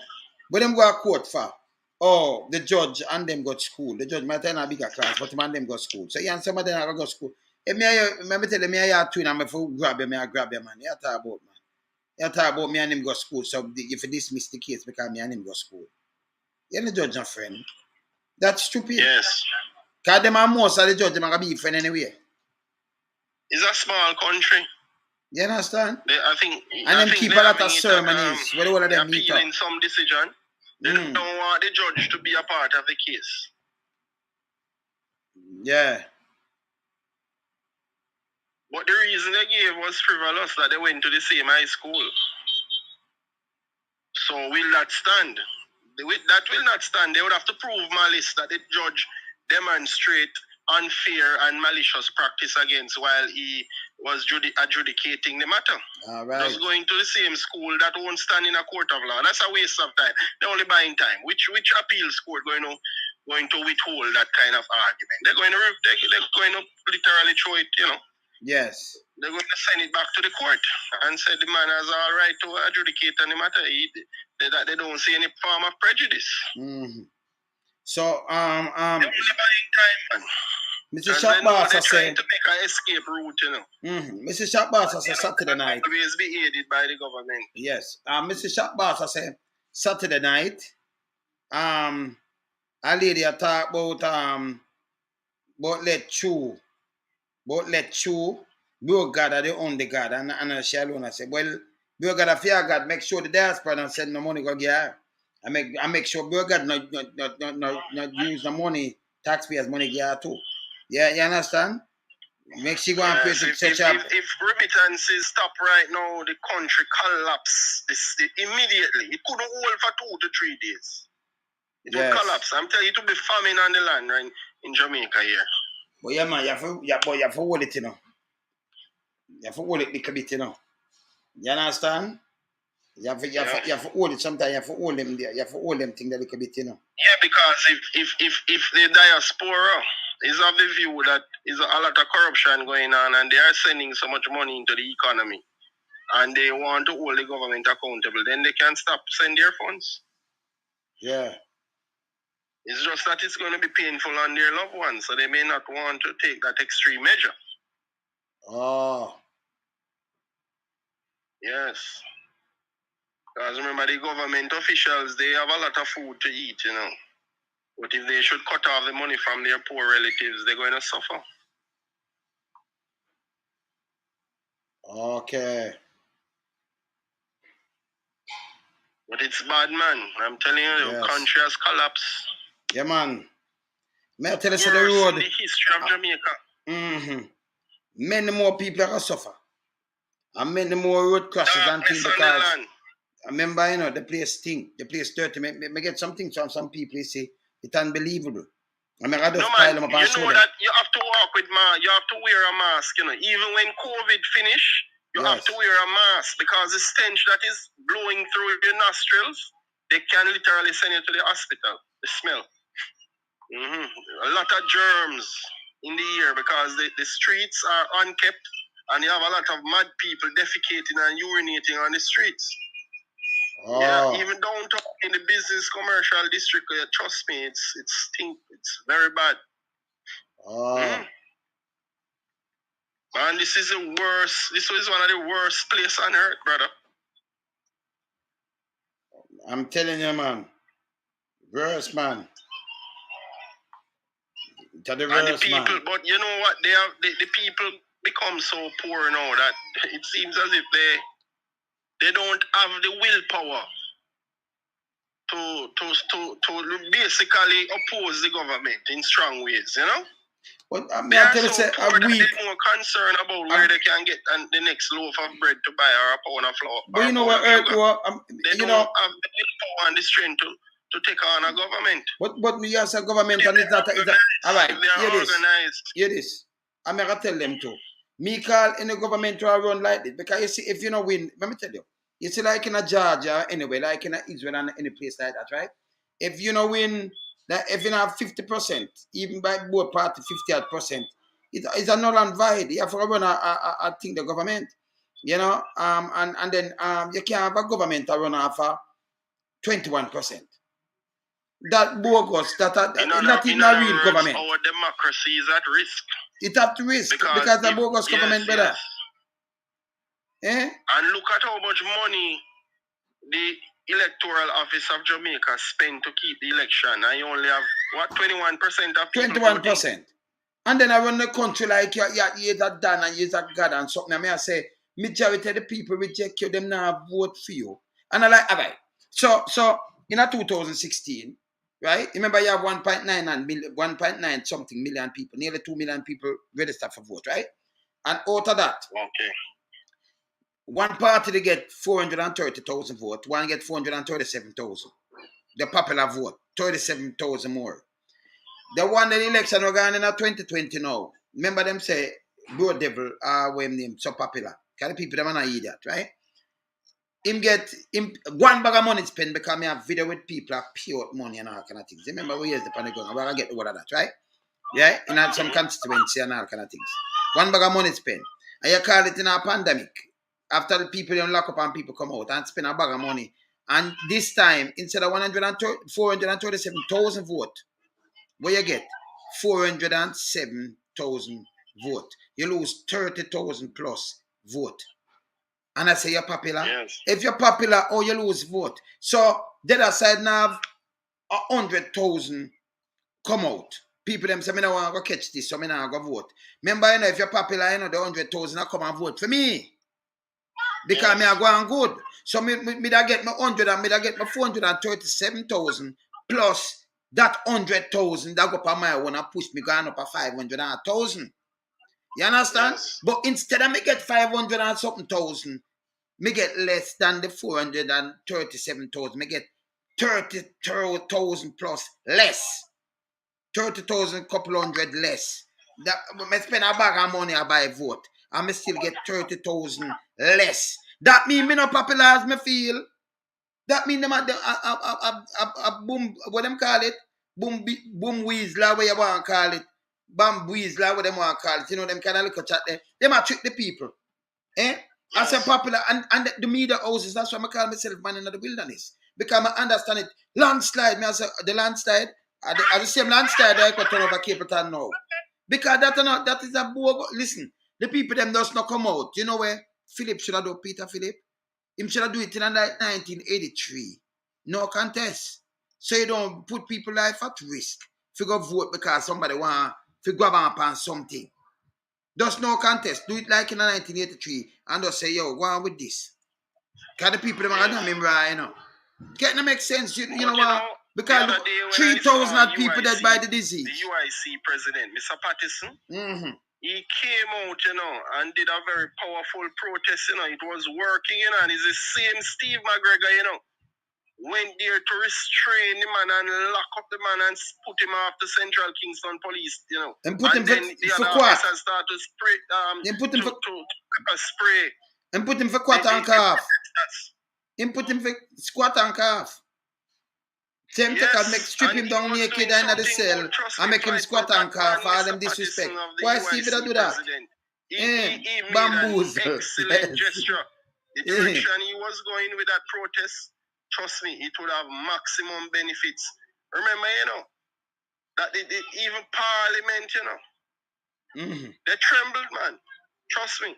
But them go to court for. Oh, the judge and them go to school. The judge might have a bigger class, but them go to school. So yeah, and some of them are go to school. If me tell them, I twin and if you grab them, I grab them, man. You talk about, man. You talk about me and him go to school. So if you dismiss the case because me and him go to school. You're the judge and friend. That's stupid. Yes. Because them are most of the judge, them are going to be friend anyway. It's a small country. You understand? I think. And them keep a lot of ceremonies. Where all of them meet up. Appealing some decision. They don't want the judge to be a part of the case. Yeah. But the reason they gave was frivolous, that they went to the same high school. So will that stand? That will not stand. They would have to prove malice, that the judge demonstrate unfair and malicious practice against while he was adjudicating the matter. All right. Just going to the same school that won't stand in a court of law. That's a waste of time. They're only buying time. Which appeals court going to withhold that kind of argument? They're going to literally throw it, Yes. They're going to send it back to the court and say the man has all right to adjudicate on the matter. They don't see any form of prejudice. Mm-hmm. So They're only buying time, man. Mr. Shopboss, I say, trying to make an escape route, Mr. Shopboss, I say Saturday night. Always be aided by the government. Yes. Mr. Shopboss, I say Saturday night. A lady I talk about let you. Bro God are the only God. And she alone I say, well, bro God, if you God, make sure the diaspora don't send no money go get her. I make sure bro God not use the money, taxpayers' money get her too. Yeah, you understand? Make sure go and pay to such a... If remittances stop right now, the country collapse immediately. It couldn't hold for 2 to 3 days. It would collapse. I'm telling you, it would be famine on the land right in Jamaica here. But yeah, man, you have to hold it, You have to hold it a little bit, You understand? You have to hold it sometimes. You have to hold them there. You have to hold them things a little bit, Yeah, because if the diaspora is of the view that is a lot of corruption going on and they are sending so much money into the economy and they want to hold the government accountable, then they can stop sending their funds. Yeah. It's just that it's going to be painful on their loved ones, so they may not want to take that extreme measure. Oh. Yes. Because remember, the government officials, they have a lot of food to eat, But if they should cut off the money from their poor relatives, they're going to suffer. Okay. But it's bad, man. I'm telling you, the country has collapsed. Yeah, man. May I tell you the road? In the history of Jamaica. Mm-hmm. Many more people are going to suffer. And many more road crashes and things because... I remember, the place stink. The place dirty. Me get something from some people, say, it's unbelievable. I mean, I just pile them up and show them. That you have to walk with mask. You have to wear a mask, Even when COVID finish, you have to wear a mask because the stench that is blowing through your nostrils, they can literally send you to the hospital. The smell. A lot of germs in the air because the streets are unkept and you have a lot of mad people defecating and urinating on the streets. Oh. Yeah, even downtown in the business commercial district, trust me, it's very bad. Oh. Man, this is the worst. This is one of the worst places on earth, brother. I'm telling you, man. Worst, man. To the worst, and the people, man. But you know what? The people become so poor now that it seems as if they don't have the willpower to basically oppose the government in strong ways, Well, they are so poor that they're more concerned about where they can get the next loaf of bread to buy or a pound of flour. But you know what, they don't have the willpower and the strength to take on a government. But me as a government and it's not all right. Hear this. I'm gonna tell them too. Me call in the government to run like this because you see, if you know win, let me tell you, you see like in a Georgia anyway, like in a Israel and any place like that, right? If you know win, that if you have 50%, even by both parties 50%, it's a null and void. You have to run a thing the government, and then you can't have a government to run off 21%. That bogus, not even a real government. Our democracy is at risk. It have to risk because the bogus government better. And look at how much money the electoral office of Jamaica spent to keep the election. And you only have, 21% of people 21%. And then I run the country like you're a Dan and you're a God and something. I say, majority of the people reject you, them now vote for you. And I like, all right. So in 2016, right? Remember, you have 1.9 and 1.9 something million people, nearly 2 million people registered for vote, right? And out of that, Okay. one party they get 430,000 votes, one get 437,000. The popular vote, 37,000 more. The one the election we're going in 2020 now. Remember them say, Bro Devil, when name so popular. Can the people them not hear that, right? Him get him one bag of money spent because me have video with people that pay out money and all kind of things. Remember we use the Panagon, we're gonna get the word of that, right? Yeah, in some constituency and all kind of things. One bag of money spent. And you call it in a pandemic. After the people don't lock up and people come out and spend a bag of money. And this time, instead of 437,000 vote, what you get? 407,000 vote. You lose 30,000 plus vote. And I say you're popular. Yes. If you're popular, or you lose vote. So the other side now have 100,000 come out. People them say, I don't want to go catch this, so I don't go vote. Remember, you know, if you're popular, you know, the 100,000 come and vote for me. Because me I go on good. So me da get my 100 and me da get my 437,000 plus that 100,000 that go up on my own and push me going up a 500,000. You understand? Yes. But instead of me get 500 and something thousand, me get less than the 437,000. Me get 30,000 plus less. 30,000 couple hundred less. That me spend a bag of money I buy vote. And me still get 30,000 less. That mean me not popular as me feel. That mean them a boom, what them call it? Boom weasel, what you want to call it. Bamboozler, what them want to call it. You know, them kind of little chat there. Them a trick the people. Eh? I say popular, and the media houses, that's why I call myself man in the wilderness. Because I understand it. Landslide, me I say, the landslide, are the same landslide that I could turn over Capleton now. Because that is a bogo. Listen, the people them does not come out. You know where Philip should have done, Peter Philip? Him should have do it in 1983. No contest. So you don't put people life at risk. If you go vote because somebody want to grab on something. There's no contest. Do it like in 1983 and just say, yo, go on with this. Because the people them are going to remember, you know. Can't it make sense? You know what? Because 3,000 people dead by the disease. The UIC president, Mr. Patterson, he came out, you know, and did a very powerful protest, you know. It was working, you know, and it's the same Steve McGregor, you know, went there to restrain the man and lock up the man and put him off the Central Kingston police, you know. And put him then the for other quat. officers started to spray, Put him to spray. And put him for quat and calf. And put him for squat and calf. Same Yes, take make strip him down naked in the cell and make him squat and calf. All them disrespect. Why Steve do that? He made Bamboozle. an excellent gesture. The direction he was going with that protest, trust me, it would have maximum benefits. Remember, you know, that even Parliament, you know, they trembled, man. Trust me.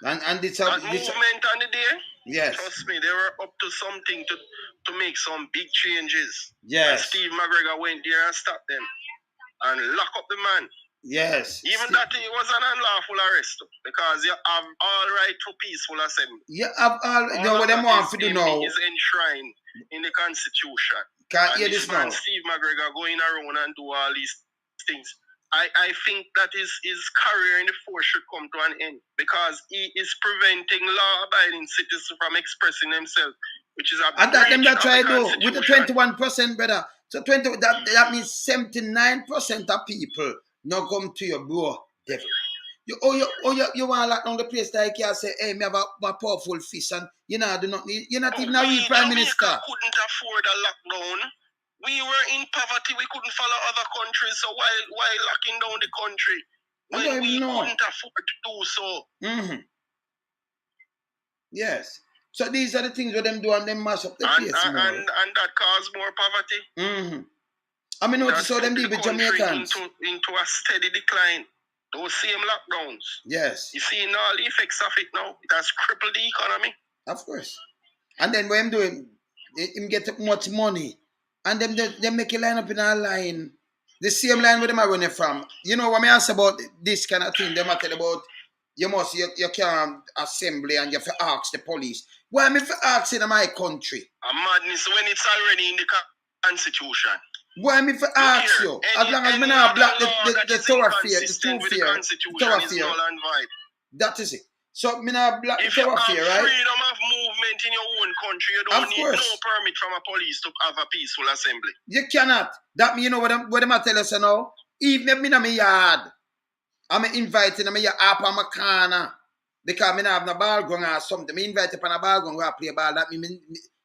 And this that movement on the day, yes. Trust me, they were up to something to make some big changes. Yes. And Steve McGregor went there and stopped them and lock up the man. Yes. Even that it was an unlawful arrest because you have all right to peaceful assembly. You have all you know what them want to do now. Is enshrined in the Constitution. Can't hear and this man, now. Steve McGregor going around and do all these things. I think that his career in the force should come to an end because he is preventing law-abiding citizens from expressing themselves, which is a and that them that try do with the 21%, brother. So 20 that means 79% of people now come to your bro devil. You want to lock down the place like you say, hey, me have a powerful fish and you know do not need you're not even a real prime minister. Couldn't afford a lockdown. We were in poverty. We couldn't follow other countries. So why locking down the country when we couldn't afford to do so? Yes. So these are the things that them do and them mash up the place more. And that cause more poverty. I mean, notice how them deal with Jamaicans. Into a steady decline. Those same lockdowns. Yes. You see all the effects of it now. It has crippled the economy. Of course. And then what him doing, him get much money. And them they make a line up in a line. The same line where them are running from. You know what I ask about this kind of thing? They matter about you can't assembly and you have to ask the police. Why am I ask in my country? A madness when it's already in the car. Constitution. Why me for ask you? As long as me not block the thoroughfare, the true fear, the thoroughfare. Null and void. That is it. So me not block the If you have thoroughfare, right? freedom of movement in your own country, you don't need no permit from a police to have a peaceful assembly. You cannot. That mean you know what them tell us now? Even if me in my yard, I'm inviting me up on my corner because me not have no ball ground or something. Me invite up on a ball ground where I play ball. That mean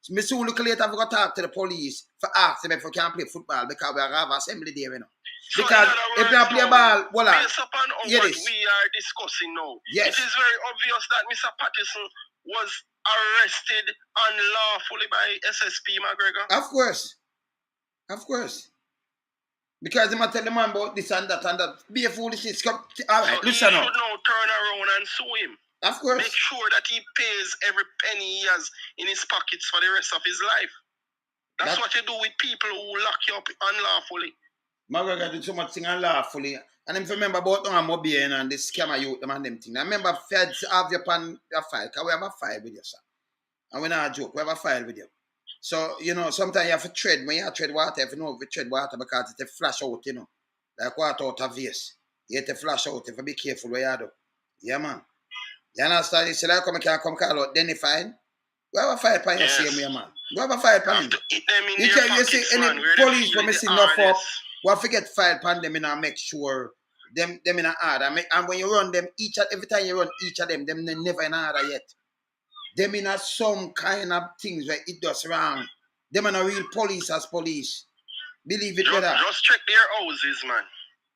me soon look later I go talk to the police for ask them if we can play football because we have assembly there, you know. So because if you play ball, well, based upon what we are discussing now, yes. It is very obvious that Mr. Patterson was arrested unlawfully by SSP McGregor. Of course. Of course. Because they might tell the man about this and that and that. Be a foolishness. All right, so listen now. He should now turn around and sue him. Of course. Make sure that he pays every penny he has in his pockets for the rest of his life. That's what you do with people who lock you up unlawfully. McGregor did so much thing unlawfully. And if you remember about Mobile and this scammer youth, them and them thing. I remember feds have your pan your file, because we have a file with you, sir. And we're not a joke, we have a file with you. So, you know, sometimes you have to tread. When you have to tread water, if you know if you tread water because it's a flash out, you know. Like water out of vase. You have to flash out, if you be careful what you do. Yeah, man. You understand? You say, like, come call out, then you find. We have a file pan you same way, man. We have a file pan. You see any police when missing enough up, we forget file pan them and make sure them in an order. And when you run them, every time you run each of them never in order yet. Them in some kind of things where it does wrong. Them are not real police as police. Believe it, brother. Just check their houses, man.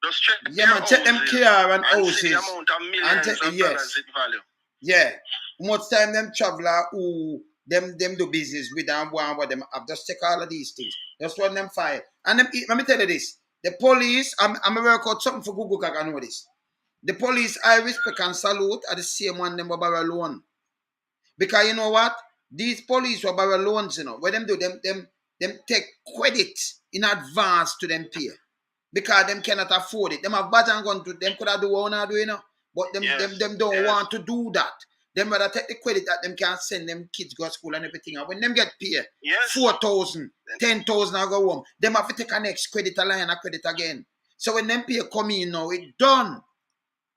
Just check their houses. Check them car and houses. See the amount of millions of dollars it value. Yeah. Most time them traveler who them do business with them, what them have. Just check all of these things. Just run them file. And them, let me tell you this. The police, I'm going to work out something for Google, I know this. The police, I respect and salute, are the same one them borrow loan. Because you know what? These police will borrow loans, you know. What them do, them take credit in advance to them pay. Because them cannot afford it. Them have badge and gun to them could have do what they do, you know. But them don't want to do that. Them rather take the credit that them can send them kids go to school and everything. And when them get paid, 4,000, 10,000 I go home, them have to take a next credit line and credit again. So when them pay come in now, it's done.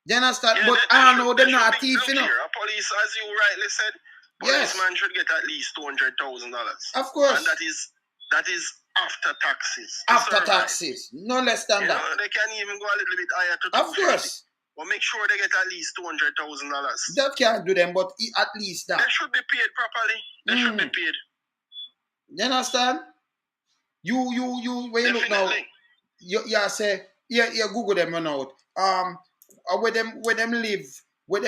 Then I start, but I know they're not a thief, you know. A police, as you rightly said, policeman should get at least $200,000. Of course. And that is after taxes. After taxes. No less than that. They can even go a little bit higher to $250,000. Of course. But make sure they get at least $200,000. That can't do them, but at least that. They should be paid properly. They should be paid. You understand? You when you look now, you say, Google them run out. Where them live, we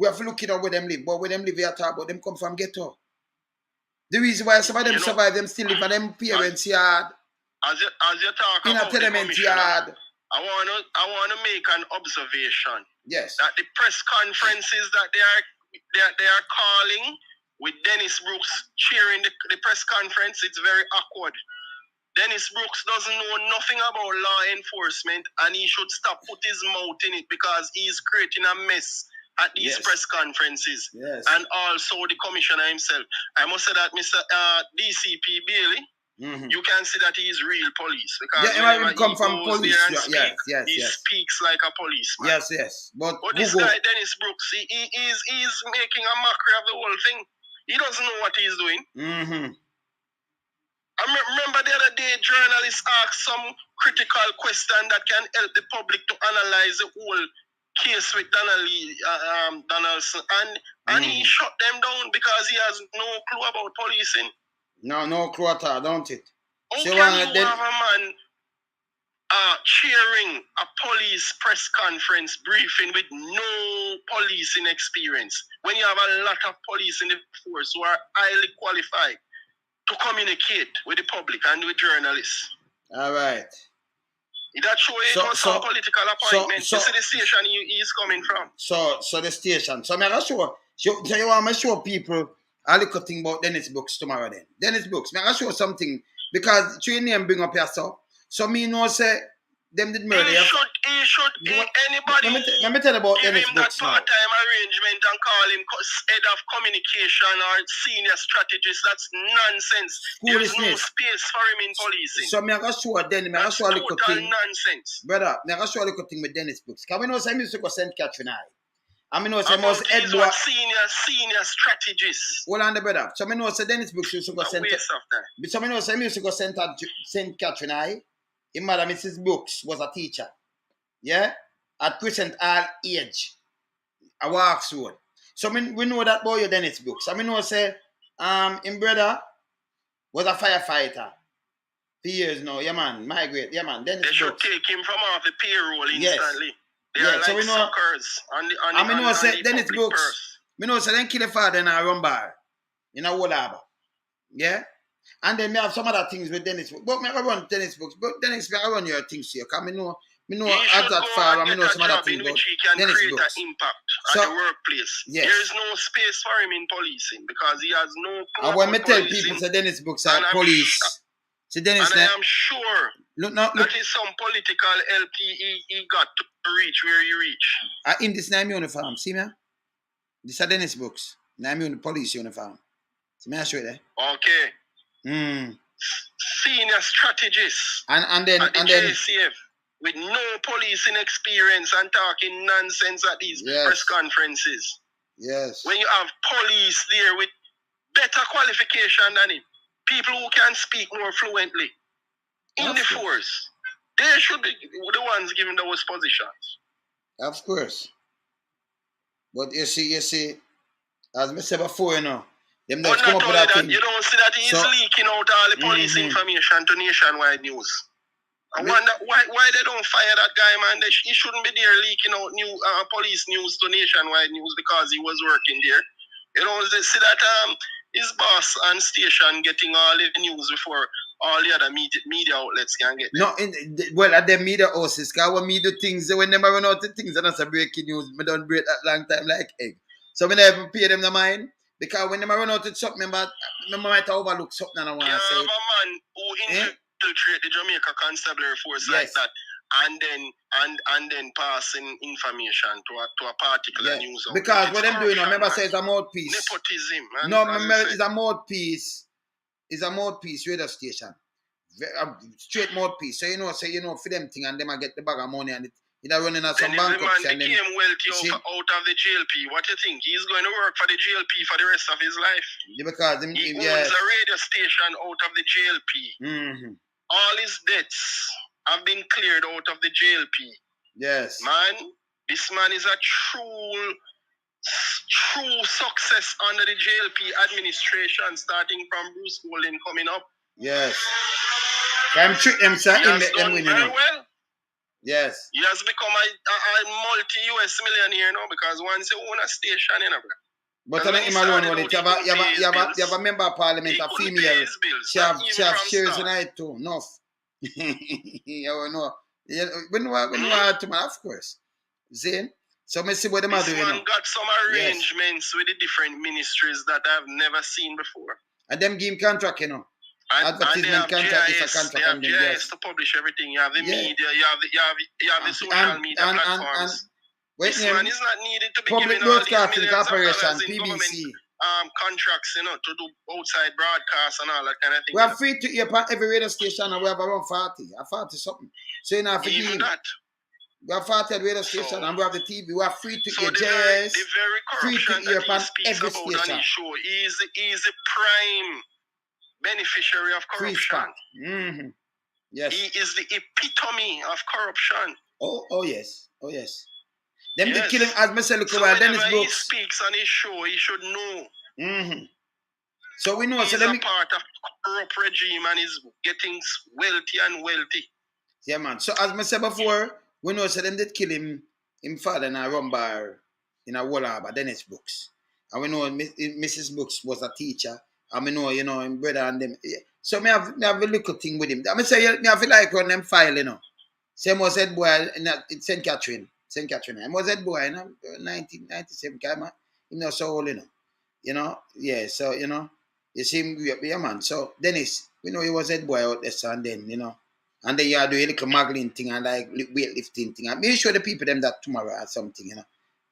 have to look at where them live, but where them live, we are talking about them come from ghetto. The reason why some of them survive, them still live in them parents' yard. As you talk in about a tenement yard. I wanna make an observation. Yes. That the press conferences that they are calling with Dennis Brooks chairing the press conference, it's very awkward. Dennis Brooks doesn't know nothing about law enforcement and he should stop put his mouth in it because he's creating a mess at these press conferences. Yes. And also the commissioner himself. I must say that Mr. DCP Bailey, you can see that he is real police because he come from police. He speaks like a policeman. Yes. But this guy Dennis Brooks, he's making a mockery of the whole thing. He doesn't know what he's doing. I remember the other day, journalists asked some critical question that can help the public to analyze the whole case with Donaldson, and he shut them down because he has no clue about policing. No clue at all, don't it? How can you have a man chairing a police press conference briefing with no policing experience when you have a lot of police in the force who are highly qualified to communicate with the public and with journalists? All right. That show it was some political appointment. You see the station he is coming from. So the station. So I'm going to show you want to show people a little thing about Dennis Brooks tomorrow then. Dennis Brooks, I'm going to show something because your name bring up yourself. So me know say them did murder. He should, anybody let me tell you about give Dennis him that Brooks now. part-time arrangement and call him head of communication or senior strategist. That's nonsense. There's no space for him in policing. So me I got show Dennis, me I That's show a little total thing. nonsense. Brother, me I got show a little thing with Dennis Brooks. Can we know say music was St. Catherine High? I mean, no, say most head boy. Senior strategist. Hold on, the brother. So me know say Dennis Brooks used to go St. So me know say music go St. Catherine High. His mother, Mrs. Brooks, was a teacher. Yeah? At Crescent Hall age. A Walks Road. So we know that boy, Dennis Brooks. I mean, know say, his brother was a firefighter. For years now. Yeah, man. Migrate. Yeah, man. Dennis Brooks. They should take him from off the payroll instantly. Yes. They are like so we know, suckers on the I mean, know say Dennis Brooks. Purse. Me know say then kill the father in a run bar. In a whole harbor. Yeah? And then me have some other things with Dennis Brooks. But me I run Dennis Brooks. But Dennis, me I run your things here. Because me know at that far and me know some other things about Dennis Brooks. Impact at the workplace. Yes. There is no space for him in policing because he has no. And when me tell people say Dennis Brooks are police. So Dennis, and I am sure that is some political help he got to reach where he reach. In this name uniform, see me? This is Dennis Brooks. Name police uniform. See me I show you there. Okay. Senior strategist. And then JCF with no policing experience and talking nonsense at these press conferences. Yes. When you have police there with better qualification than him, people who can speak more fluently in the force, they should be the ones given those positions. Of course. But you see, as I said before, them but not only that, you don't see that he's leaking out all the police information to nationwide news. I wonder why they don't fire that guy, man. He shouldn't be there leaking out police news to nationwide news because he was working there. You know, they see that his boss and station getting all the news before all the other media outlets can get. No, at the media houses, because when me do things, when they run out of things, and that's a breaking news, I don't break that long time like egg. So I never pay them the mind. Because when they run out of something, I might overlook something and I want to say. You have a man who infiltrate the Jamaica Constabulary Force like that, and then passing information to a particular news. Because what I'm doing, remember, say it's a mouthpiece. Nepotism. Man, no, remember, it's a mouthpiece. It's a mouthpiece radio station. Straight mouthpiece. So for them thing, and them I get the bag of money and they're running out some bankruptcy. And the man became wealthy out of the GLP. What do you think? He's going to work for the GLP for the rest of his life. Yeah, because he owns a radio station out of the GLP. Mm-hmm. All his debts have been cleared out of the GLP. Yes. Man, this man is a true success under the GLP administration, starting from Bruce Golding coming up. Yes. I'm treat them, sir. He has done very well. Yes. He has become a multi-US millionaire now because once you own a station, But I don't alone on it. You have a member of parliament, a female. She have shares in it too. No. When you are to of course. See? So me see what them are doing. This man got some arrangements with the different ministries that I've never seen before. And them give him contract, Advertisement contract is a contract. They have GIS to publish everything. You have the media, you have the social media platforms. This man is not needed to be Public giving all these Broadcasting millions Corporation, of dollars in PBC. Contracts, to do outside broadcasts and all that kind of thing. We are free to hear on every radio station and we have around 40 something. So you know, even that. We have 40 radio station and we have the TV. We are free to hear the jazz. The very corruption that he speaks about on his show is a prime beneficiary of corruption. Mm-hmm. Yes. He is the epitome of corruption. Oh yes. Them did kill him as myself. So whenever he speaks on his show, he should know. Mm-hmm. So we know. He's a part of corrupt regime and is getting wealthy and wealthy. Yeah, man. So as I said before, we know so them did kill him father in a rum bar in a Wall Harbor, Dennis Brooks. And we know Mrs. Brooks was a teacher. And we know, him brother and them. So me have a little thing with him. I say me have like run them file, Same was head boy in St. Catherine. I was head boy in 1997, so old, Yeah, so, you see him, yeah, man. So Dennis, we know he was head boy out there, and then, And then you are doing a little muggling thing and like weightlifting thing. And maybe show the people them that tomorrow or something, you know.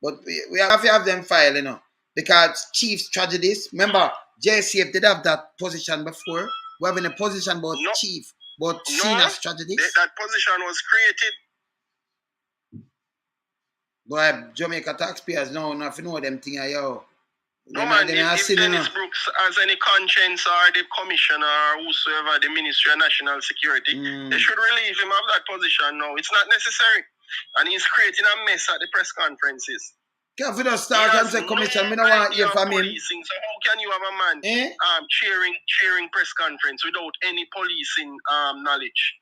But we have to have them file, you know. Because chief's tragedies, remember, JCF did have that position before. We have in a position about chief, but senior tragedies. That position was created. But Jamaica taxpayers now enough to know them thing, yo. No man, if Dennis Brooks has any conscience or the commissioner or whosoever, the Ministry of National Security, they should relieve him of that position now. It's not necessary. And he's creating a mess at the press conferences. Can't we just start and say commission? We don't want to hear from him. So how can you have a man chairing press conference without any policing knowledge?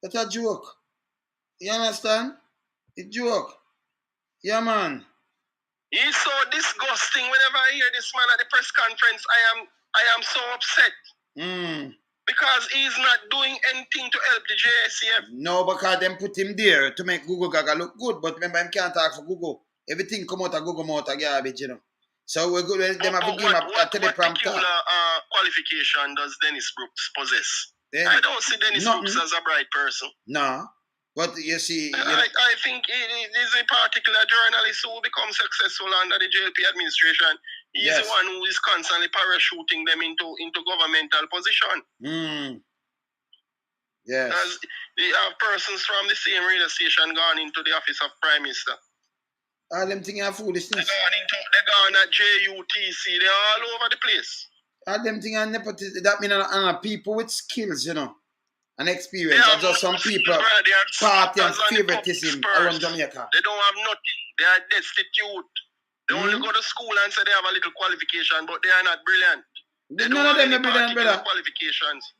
That's a joke. You understand? It's a joke. Yeah, man. It's so disgusting. Whenever I hear this man at the press conference, I am so upset. Because he's not doing anything to help the JSCF. No, because them put him there to make Google Gaga look good. But remember, him can't talk for Google. Everything come out of Google mouth of garbage, you know. So we're good. Them have to give him a teleprompter. What particular qualification does Dennis Brooks possess? I don't see Dennis Brooks as a bright person. No. But you see... I think it is a particular journalist who becomes successful under the JLP administration. He's the one who is constantly parachuting them into governmental position. Yes. Because they have persons from the same radio station gone into the office of Prime Minister. All them things are foolishness. They're gone at JUTC. They're all over the place. All them things are nepotism. That means people with skills, you know. And experience. And just some people party and favoritism around Jamaica. They don't have nothing. They are destitute. They only go to school and say they have a little qualification, but they are not brilliant. None of them are brilliant, brother. Qualifications.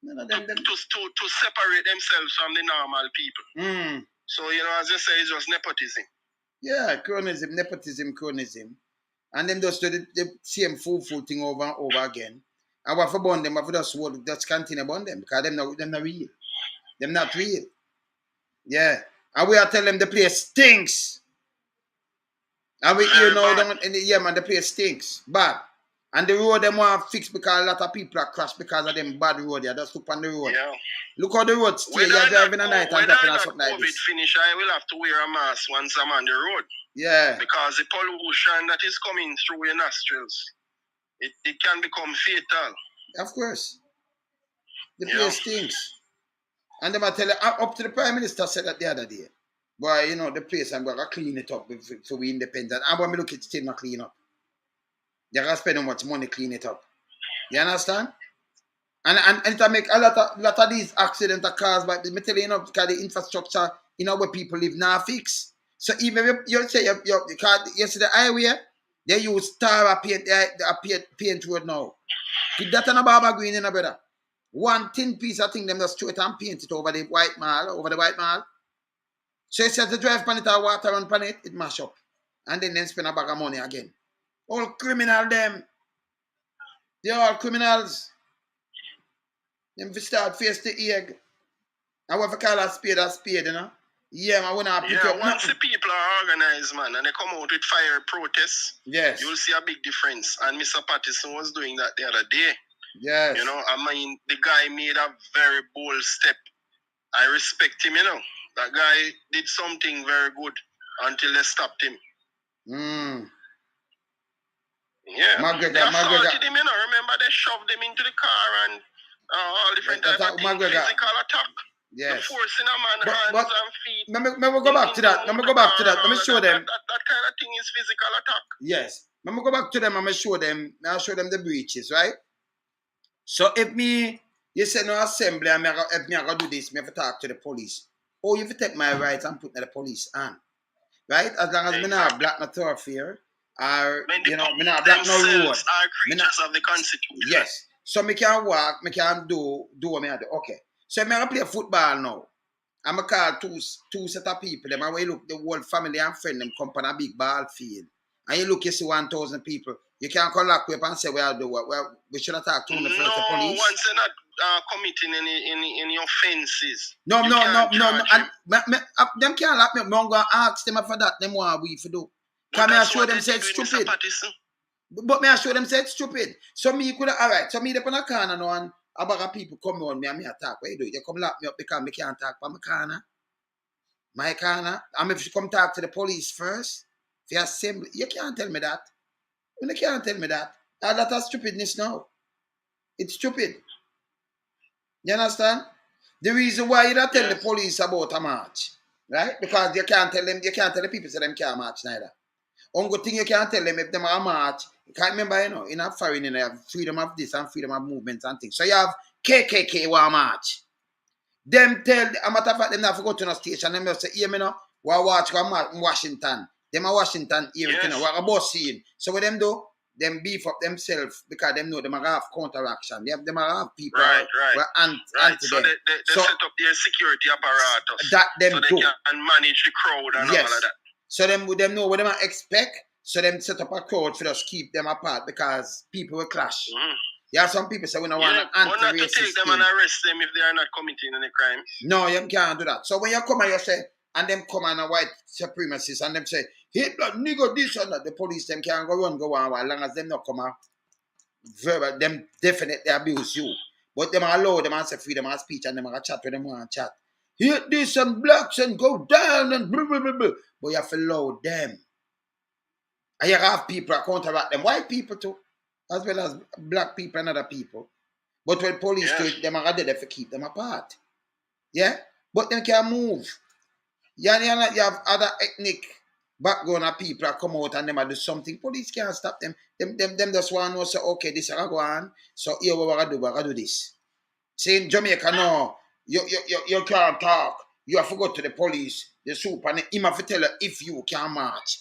None of them. To separate themselves from the normal people. So, you know, as you say, it's just nepotism. Yeah, cronism, nepotism, cronism. And them just do the same fool thing over and over again. And what for burn them, what for just continue burn them, because them not real. Them not real. Yeah. And we are telling them the place stinks. And we hear now, the place stinks. Bad. And the road them want to fix because a lot of people are crashed because of them bad road. They just look on the road. Yeah. Look how the road still. You're driving at night and dropping or something like this. When COVID finish, I will have to wear a mask once I'm on the road. Yeah. Because the pollution that is coming through your nostrils, it can become fatal. Of course. The place stinks. And them I tell you, up to the Prime Minister said that the other day. Boy, you know, the place I'm going to clean it up so we independent. And when we look at it, still not clean up. They're going to spend how much money clean it up. You understand? And it make a lot of these accidents are caused by, me tell you, because the infrastructure, where people live now fix. So even if you say, you see the highway, they use tar paint road now. Put that on a Barber Green, brother. One thin piece of thing, them just straight and paint it over the White Mall. So you have to drive pan it or water on pan it mash up. And then spend a bag of money again. All criminal them. They're all criminals. Them start face the egg. I want to call a spade, you know. Yeah, man, when I pick up. Once the people are organized, man, and they come out with fire protests, yes, you'll see a big difference. And Mr. Patterson was doing that the other day. Yes. You know, I mean, the guy made a very bold step. I respect him, That guy did something very good until they stopped him. Yeah. They assaulted him, Remember, they shoved him into the car and all different types of things, physical attack. Yes. The forcing a man hands and feet. Let me go back to that. Let me show them. That kind of thing is physical attack. Yes. Let me go back to them and show them. I'll show them the breaches, right? So if you say no assembly, if me I go do this, me have to talk to the police. Or you have to take my rights and put the police on. Right? As long as me not black no thoroughfare, or me not black no road. Are creatures of the Constitution. Yes. So me can walk, me can do what me do. Okay. So I'm going to play football now. I'm going to call two set of people. Them, and when you look, the whole family and friend, them come on a big ball field. And you look, you see 1,000 people. You can't come lock up and say, we should have talked to the police. Once they're not committing any offenses. No. Them can't lock me up. I'm going to ask them for that. Them what we for do. Can I show them say it's stupid? But may I show them say it's stupid. So me could have, alright, so me up on a corner now and A bag of people come on me and me attack. What you do? You come lock me up because me can't talk for my corner. My corner. And if you come talk to the police first, if you assemble, you can't tell me that. You can't tell me that. That is stupidness now. It's stupid. You understand? The reason why you don't tell the police about a march, right? Because you can't tell the people say them can't march neither. Only thing you can't tell them if them are march, you can't remember, in a foreign, you have freedom of this and freedom of movement and things. So you have KKK war march. Them tell, a matter of fact, them not go to no station, them just say, yeah, me know, we watch Washington. Them are Washington here, we're a boss scene. So what them do? Them beef up themselves because them know them have counteraction. Them have people right. anti So they set up their security apparatus that them so they do. can manage the crowd and all of that. So them know what them expect. So them set up a crowd for us keep them apart because people will clash. Yeah, some people say we don't want an anti-racist not to take them and arrest them if they are not committing any crime. No, you can't do that. So when you come and you say, and them come and a white supremacists and them say, Hitler, nigga, this and that, the police them can go on as long as them not come out verbal, them definitely abuse you. But them allow them and say freedom of speech and them are chat with them and chat. Hit this and blacks and go down and blah, blah, blah, blah. But you have to allow them. And you have people counteract them, white people too, as well as black people and other people. But when police do it, them are there to keep them apart. Yeah? But them can move. You have other ethnic background of people that come out and them do something. Police can't stop them. Them just want to say, okay, this is go on. So here we're going to do this. See, in Jamaica, no, you can't talk. You have to go to the police, the super, and him have to tell you if you can march.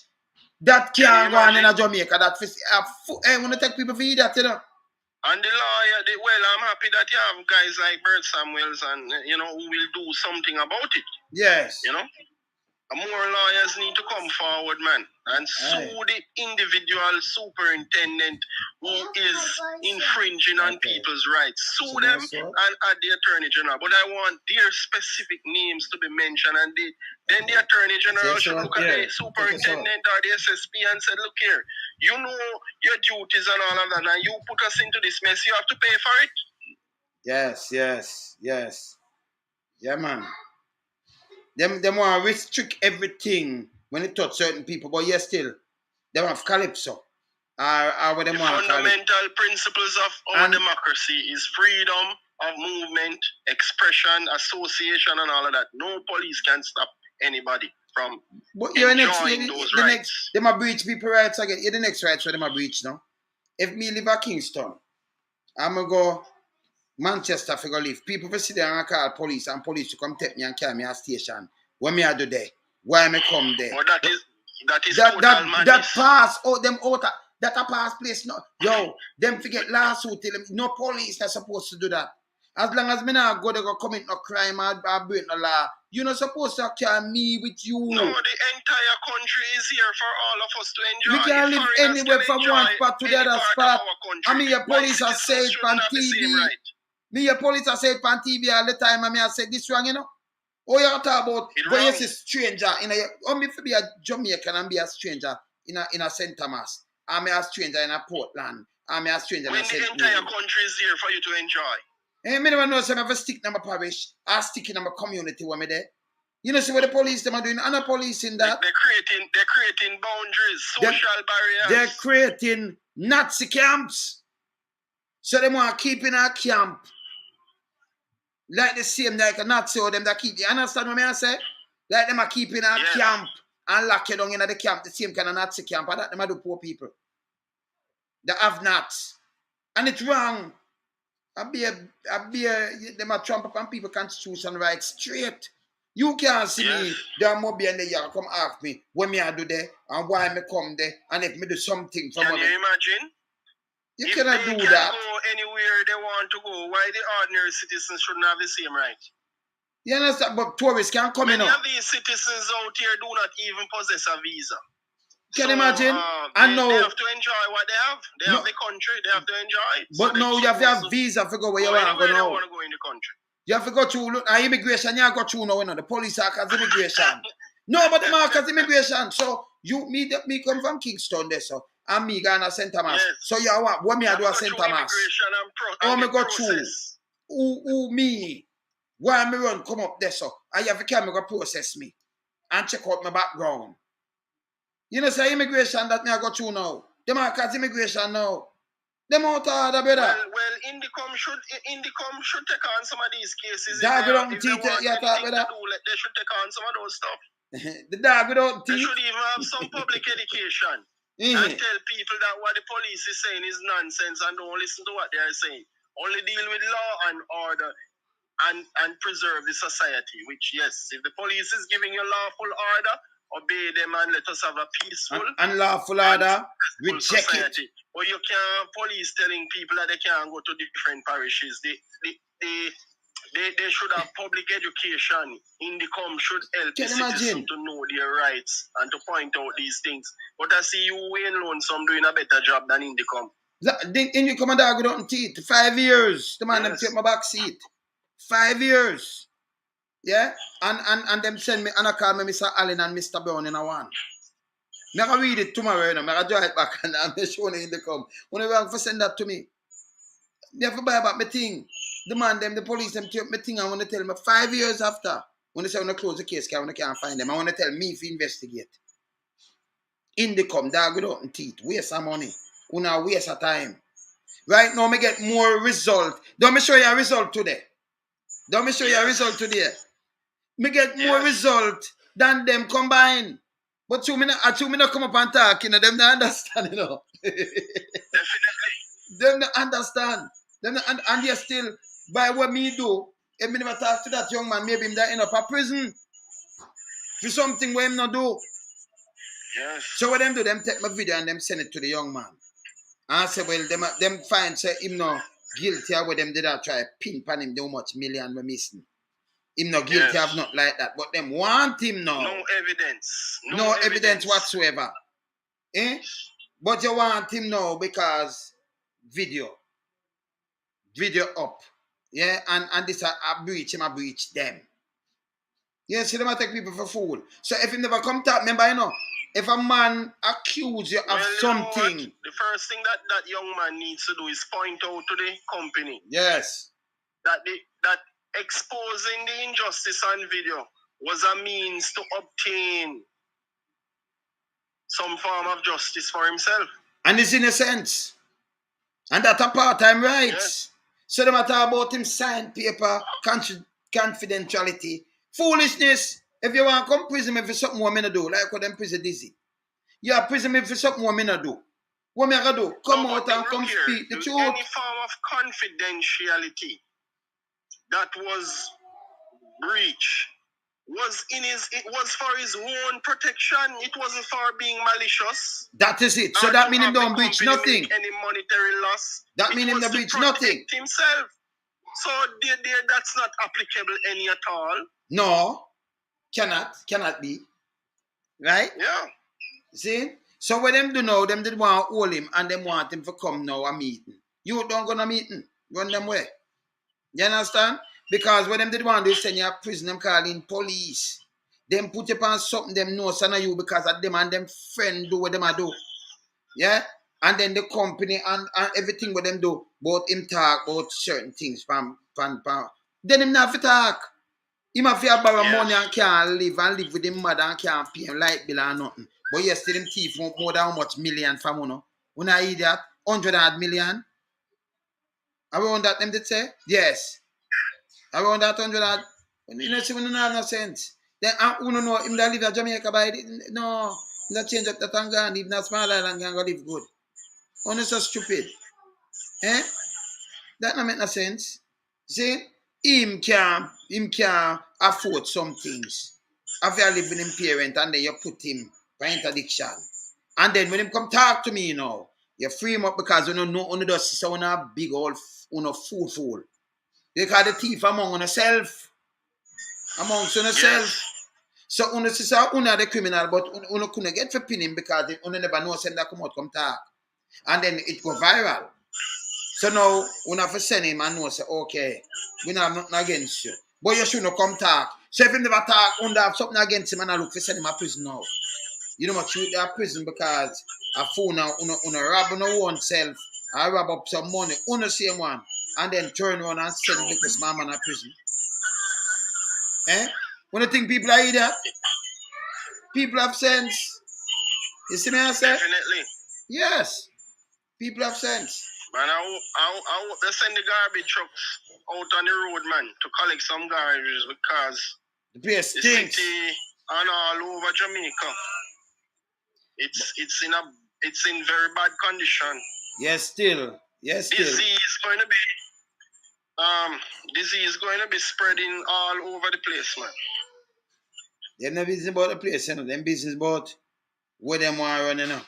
That can't go on in a Jamaica. I want to take people for idiot, you know. And the lawyer, I'm happy that you have guys like Bert Samuels and, who will do something about it. Yes. More lawyers need to come forward, man, and sue the individual superintendent who is infringing on people's rights. Sue them and add the Attorney General. But I want their specific names to be mentioned, and then the Attorney General should look at the superintendent or the SSP and say, look here, you know your duties and all of that, and you put us into this mess, you have to pay for it. Yes. Yeah, man. Them want to restrict everything when it touch certain people, but yes, still, they have calypso. Or the fundamental principles of our democracy is freedom of movement, expression, association, and all of that. No police can stop anybody from enjoying those rights. They might breach people rights again. The next rights where they might breach now. If me live at Kingston, I'm going to go Manchester for go live. People will sit there and call police and police to come take me and carry me at station. What me I do there? Why me come there? Well, that is that pass them out that a pass place. No, yo, them forget lawsuit till them. No police are supposed to do that. As long as me not go, they go commit no crime or break no law. You're not supposed to carry me with you. No, the entire country is here for all of us to enjoy. We can live anywhere from one spot to the other spot. I mean, your police are said on TV. Me, your police are said on TV all the time. I mean, I said this wrong, you know. Oh, you talk about when you see stranger in a. Oh, me be a Jamaican and be a stranger in a St. Thomas. I'm a stranger in a Portland. I'm a stranger in a St. When the entire country is here for you to enjoy. Hey, me never know if I have a stick in my parish, I stick in my community where me there. You know, see what the police them are doing, and the police in that. They're creating boundaries, social barriers. They're creating Nazi camps. So they want to keep in a camp. Like the same like a Nazi or them that keep. You understand what I say? Like them are keeping a camp and lock you down in the camp, the same kind of Nazi camp, and that them are do poor people. They have Nazis. And it's wrong. Them a trump up on people constitution right straight. You can't see me, there more be in the yard, come ask me what me I do there and why me come there and if me do something for Can you imagine? You cannot do that. Go anywhere they want to go, why the ordinary citizens shouldn't have the same right? You understand? But tourists can't come in. Many of these citizens out here do not even possess a visa. Can you imagine? They have to enjoy what they have. They have the country. They have to enjoy it. But no, you have to have visa to go where you want to go now. They want to go in the country. You have to go through immigration. You have to go through now. You know, the police are as immigration. No, but the mark as immigration. So me come from Kingston there, so and me going to St. Thomas. Yes. So you want what me I do at St. Thomas? Oh, me go through. who me? Why me run come up there so? I have a camera process me and check out my background. You know, say immigration that me I go through now. Them are cause immigration now. Them out of order, brother. Well, Indicom should take on some of these cases. Dog without teeth, you talk, brother. They should take on some of those stuff. The dog without They teeth. should even have some public education and tell people that what the police is saying is nonsense and don't listen to what they are saying. Only deal with law and order and preserve the society. Which, yes, if the police is giving you lawful order, obey them and let us have a peaceful and lawful order. Reject society. it. Or you can't police telling people that they can't go to different parishes. They should have public education. Indicom should help the citizens to know their rights and to point out these things. But I see you Wayne Lonesome doing a better job than Indicom. Indicom and dog without teeth. 5 years. The man them take my back seat. 5 years. Yeah? And them send me and I call me Mr. Allen and Mr. Brown in a one. I'm going to read it tomorrow, you know. I'm going to draw it back and I'm showing it in the come. When you want to send that to me, they have to buy back my thing. The man, them, the police, them take my thing and want to tell me 5 years after, when they say I want to close the case, because I can't find them, I want to tell me if you investigate. In the come, dog without teeth, waste of money, una waste of time. Right now, me get more result. Don't me show you a result today. Don't me show you a result today. Me get more result than them combined. But two minutes come up and talk, you know, them don't understand, you know. Definitely. Them don't understand. And they still, by what me do, if me never talk to that young man, maybe him that end up a prison for something where him not do. Yes. So what them do, them take my video and them send it to the young man. And I say, well, them find say him no guilty of what them did try pin pan him how much million we missing. Him not guilty of not like that. But them want him now. No evidence. No evidence whatsoever. Eh? But you want him now because video up. Yeah? And this a breach, him a breach them. Yeah, see them a take people for fool. So if he never come talk, remember, you know, if a man accuse you of something. You know the first thing that young man needs to do is point out to the company. Yes. That exposing the injustice on video was a means to obtain some form of justice for himself. And it's in a sense. And that a part-time rights. Yes. So they talk about him sign paper, confidentiality. Foolishness. If you want to come prison me for something what me not do, like what them prison dizzy. You are prison me for something what me not do. What me gonna do? Come out and come speak the truth. Any form of confidentiality that was breached it was for his own protection. It wasn't for being malicious. That is it. So that means him don't breach nothing. Any monetary loss. That means him don't breach nothing. Himself. So that's not applicable any at all. No. Cannot be. Right? Yeah. See? So what them do now, them did want to hold him and them want him to come now a meeting. You don't go to meeting. Run them way. You understand? Because what them did want to do is send you a prison, them calling police. Them put you on something them know son of you because of them and them friend do what them a do. Yeah? And then the company and everything what them do, both him talk about certain things. Then him not have to talk. Him have to borrow money and can't live with him mother and can't pay him light bill or nothing. But yesterday them thief more than how much million from you know. When I hear that, 100 million. Around that them did say? Yes. Around that 100. You know, see, we don't have no sense. Then you don't know him that live in Jamaica by it. No. That change up the Tangan, even a small island can go live good. Only so stupid. Eh? That don't make no sense. See? Him can afford some things. If you live with him parent and then you put him for interdiction. And then when him come talk to me, you know, you free him up because you know only does so a big old fool. Because the thief among yourself. Amongst yourself. So una sister una the criminal, but una couldn't get for pin him because una never know send that come out come talk. And then it go viral. So now una have to send him and know say, okay, we don't have nothing against you. But you shouldn't come talk. So if he never talk, una have something against him and I look for send him a prison now. You know what shoot that prison because a fool now una rob una own self, I rob up some money, una same one. and then turn around and send the small man to prison. Eh? When you think people are idiot, people have sense. You see me I say? Definitely. Yes. People have sense. Man, I hope they send the garbage trucks out on the road, man, to collect some garbage because the place the stinks. city and all over Jamaica, it's in very bad condition. Yes, still. Yes, still. Disease going to be spreading all over the place, man. Them not business about the place, you know. Them business about where them want to run, you know.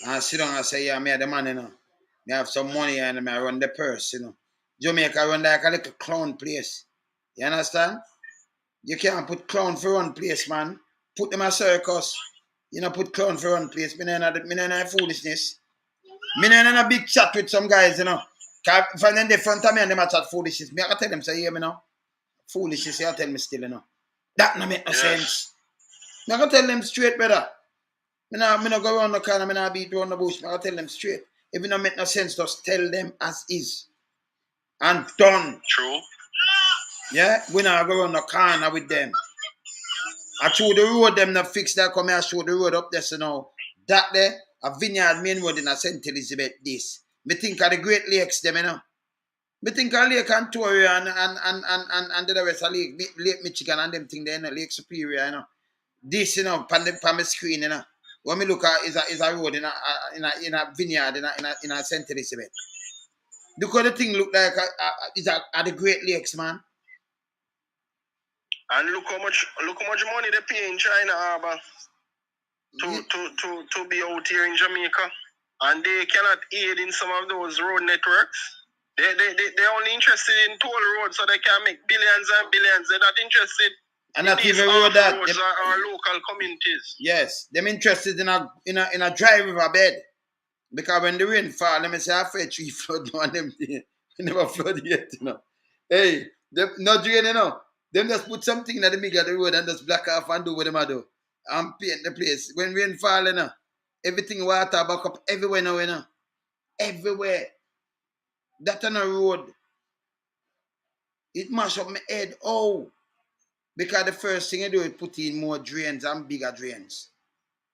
And sit down and say, yeah, me are the man, you know. Me have some money and me run the purse, you know. Jamaica run like a little clown place. You understand? You can't put clown for one place, man. Put them a circus. You know, put clown for one place. Me no foolishness. Me no in a big chat with some guys, you know. If I'm in the front of me and them a chat foolishness, me I can tell them, say, yeah, me know. Foolishness, you tell me still, you know. That no make no sense. Me I can tell them straight, brother. Me no go around the corner, me no beat around the bush. Me I can tell them straight. If it no make no sense, just tell them as is. And done. True. Yeah? We not go around the corner with them. I show the road, them not fix that. Come here, I show the road up there, so now. That there, a vineyard main road in a St. Elizabeth, this. Me think of the Great Lakes, them, you know. Me think of Lake Ontario and the rest of Lake Michigan and them thing there, you know, Lake Superior, you know. This, you know, on my screen, you know. When me look at is a road in a vineyard in a St. Elizabeth. Look how the thing look like is at the Great Lakes, man. And look how much money they pay in China Harbour to be out here in Jamaica. And they cannot aid in some of those road networks. They're only interested in toll roads so they can make billions and billions. They're not interested and not even road that roads our local communities. Yes, them interested in a dry river bed. Because when the rain fall, let me say I fed 3 flood on them thing. Never flood yet, you know. Hey, them not drain, you know. Them just put something in the middle of the road and just block off and do what them do. And paint the place. When rain fall, you know, everything water back up everywhere now, you know. Everywhere. That on a road. It mash up my head. Oh. Because the first thing you do is put in more drains and bigger drains.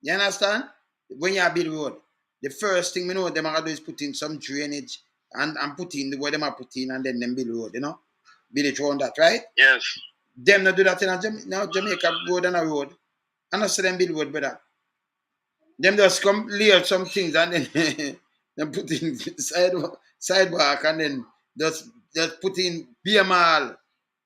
You understand? When you build road. The first thing we know them are going to do is put in some drainage and put in the way them are put in and then them build road, you know? Build it around that, right? Yes. Them not do that in a Jamaica road and a road. And I see them build road, brother. Them just come lay out some things and then them put in sidewalk and then just put in beer mall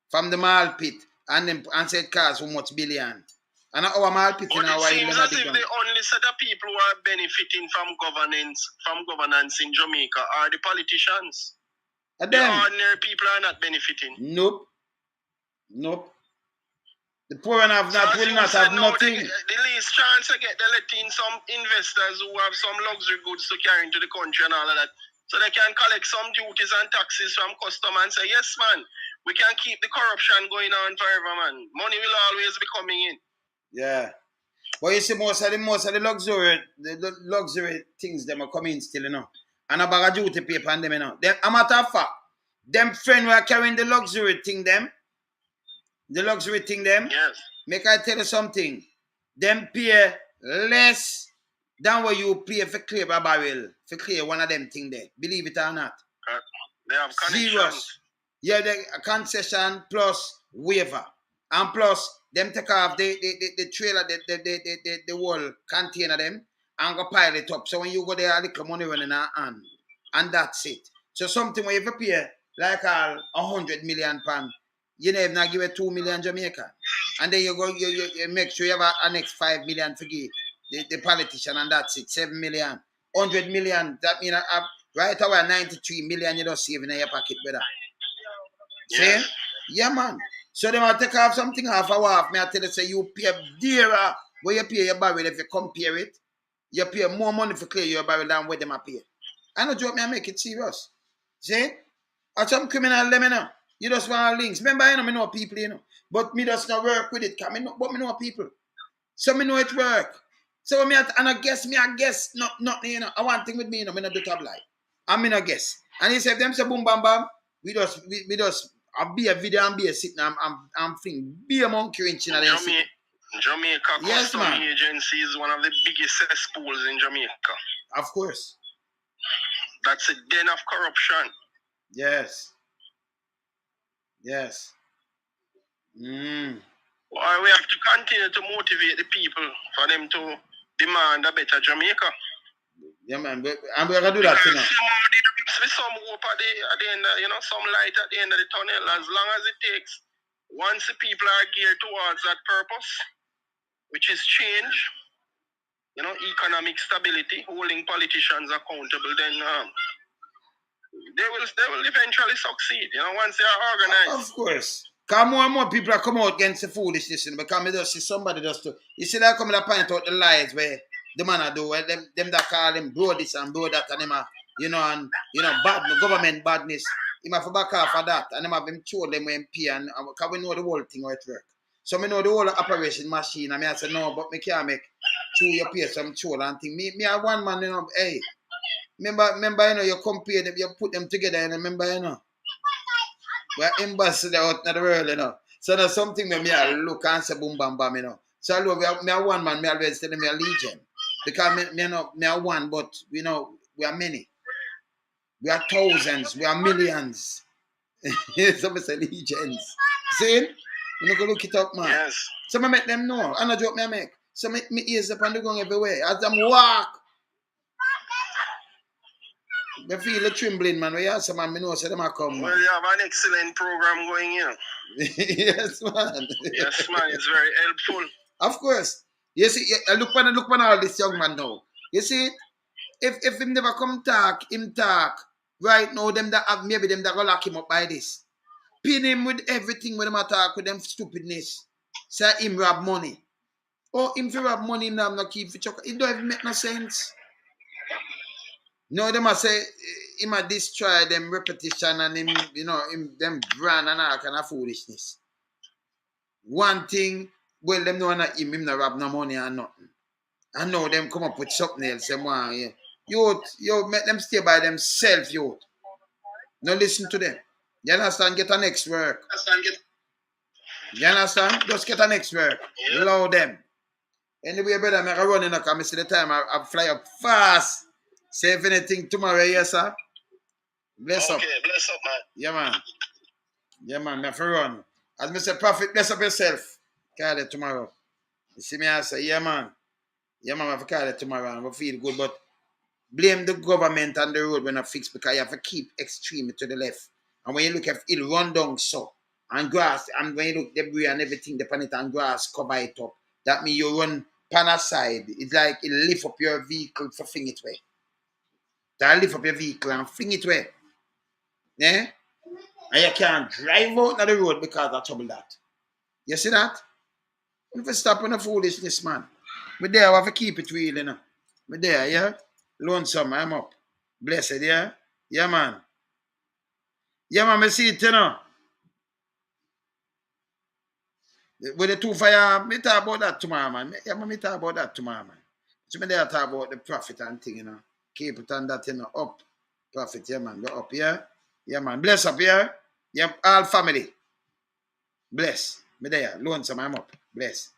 from the mall pit and then and said cars how much billion. And our mall pit in our it seems as if the only set of people who are benefiting from governance in Jamaica are the politicians. The ordinary people are not benefiting. Nope. The poor and have not will not have nothing. The least chance to get they let in some investors who have some luxury goods to carry into the country and all of that. So they can collect some duties and taxes from customers and say, yes, man, we can keep the corruption going on forever, man. Money will always be coming in. Yeah. But you see, most of the luxury things them are coming still, you know. And a bag of duty paper on them, you know. A matter of fact, them friends who are carrying the luxury thing them. Yes. Make I tell you something. Them pay less than what you pay for clear a barrel. For clear one of them thing there. Believe it or not. They have connections. Serious. Yeah, the concession plus waiver. And plus, them take off the trailer, the whole container them and go pile it up. So when you go there, a little money running our hand. And that's it. So something where you pay like 100 million pounds, you never not give it 2 million Jamaica. And then you go, you make sure you have a next 5 million to give the politician and that's it. 7 million. 100 million. That means right away 93 million you don't save in your pocket, brother. Yes. See? Yeah, man. So they might take off something off a wharf. Me I tell you, say you pay dearer where you pay your barrel. If you compare it, you pay more money for clear your barrel than where them a pay. I know joke me, I make it serious. See? Or some criminal them, you know. You just want links. Remember, you know, me know people, you know. But me just not work with it. But me know people. So me know it work. So me I guess, not you know. I want thing with me, you know, me not do tabloid. I mean, I guess. And he said, them say boom bam bam. We just I'll be a video and be a sitting. I'm thinking be a monkey wrench in the Jamaica yes, Custom man. Agency is one of the biggest cesspools in Jamaica. Of course. That's a den of corruption. Yes. Yes. Mm. Well, we have to continue to motivate the people for them to demand a better Jamaica. Yeah, man. And we're going to do that, you know. Some hope at the end, some light at the end of the tunnel, as long as it takes. Once the people are geared towards that purpose, which is change, economic stability, holding politicians accountable, then they will eventually succeed, once they are organized. Of course. Because more and more people are coming out against the foolishness, because me just see somebody just to, you see that coming to point out the lies where the man are do, where them that call them bro this and bro that, and them are, bad, government badness. He might back off of that, and them have him told them MP, and because we know the whole thing how it work. So me know the whole operation machine, and I say no, but me can't make sure you pay some toll and thing. Me are one man, hey. Remember, you compare them, you put them together, and remember, we're ambassador out in the world, So there's something that me I look and say boom bam bam, So I love me are one man, me always tell me a legion. Because me are one, but we are many. We are thousands, we are millions. So me say legions. See? You go look it up, man. Yes. So me make them know. I know joke me I make. So me ears up on the ground everywhere. As them walk. I feel the trembling, man. We ask man, I know so them a come. Well, you have an excellent program going here. Yes, man. Yes, man. It's very helpful. Of course. You see, look on all this young man now. You see, if him never come talk, him talk. Right now, them that have maybe them that go lock him up by this. Pin him with everything when him attack with them stupidness. Say him rob money. Or him fi rob money, him not keep for chuck. It don't even make no sense. No, them a say him a destroy them repetition and him, him them brand and all kind of foolishness. One thing, well, them know not him not rob no money and nothing. And now them come up with something else. Them want, yeah. You make them stay by themselves, youth. No listen to them. You understand? Get a next work. You understand? Just get a next work. Yeah. Allow them. Anyway, brother, I'm running up. I see the time. I fly up fast. Say if anything tomorrow, yes, sir. Bless up. Okay, bless up, man. Yeah, man. Yeah, man. I have to run. As Mr. Prophet, bless up yourself. Call it tomorrow. You see me, I say, yeah, man. Yeah, man, I have to call it tomorrow and I feel good. But blame the government and the road when I fix because you have to keep extreme to the left. And when you look at it, run down so. And grass, and when you look debris and everything, the planet and grass cover it up. That means you run pan aside. It's like it lift up your vehicle for fling it way. That lift up your vehicle and fling it way. Yeah? And you can't drive out on the road because of trouble that. You see that? If you stop on the foolishness, man. But there, I have to keep it real, But there, yeah? Lonesome, I'm up. Blessed, yeah? Yeah, man. Yeah, man, I see it, With the 2 fire, me talk about that tomorrow, man. Yeah, man, me talk about that tomorrow, man. So me there talk about the prophet and thing, Keep it on that, up. Prophet, yeah, man. Go up, yeah? Yeah, man. Bless up, yeah? Yeah, all family. Bless. Me there. Lonesome, I'm up. Bless.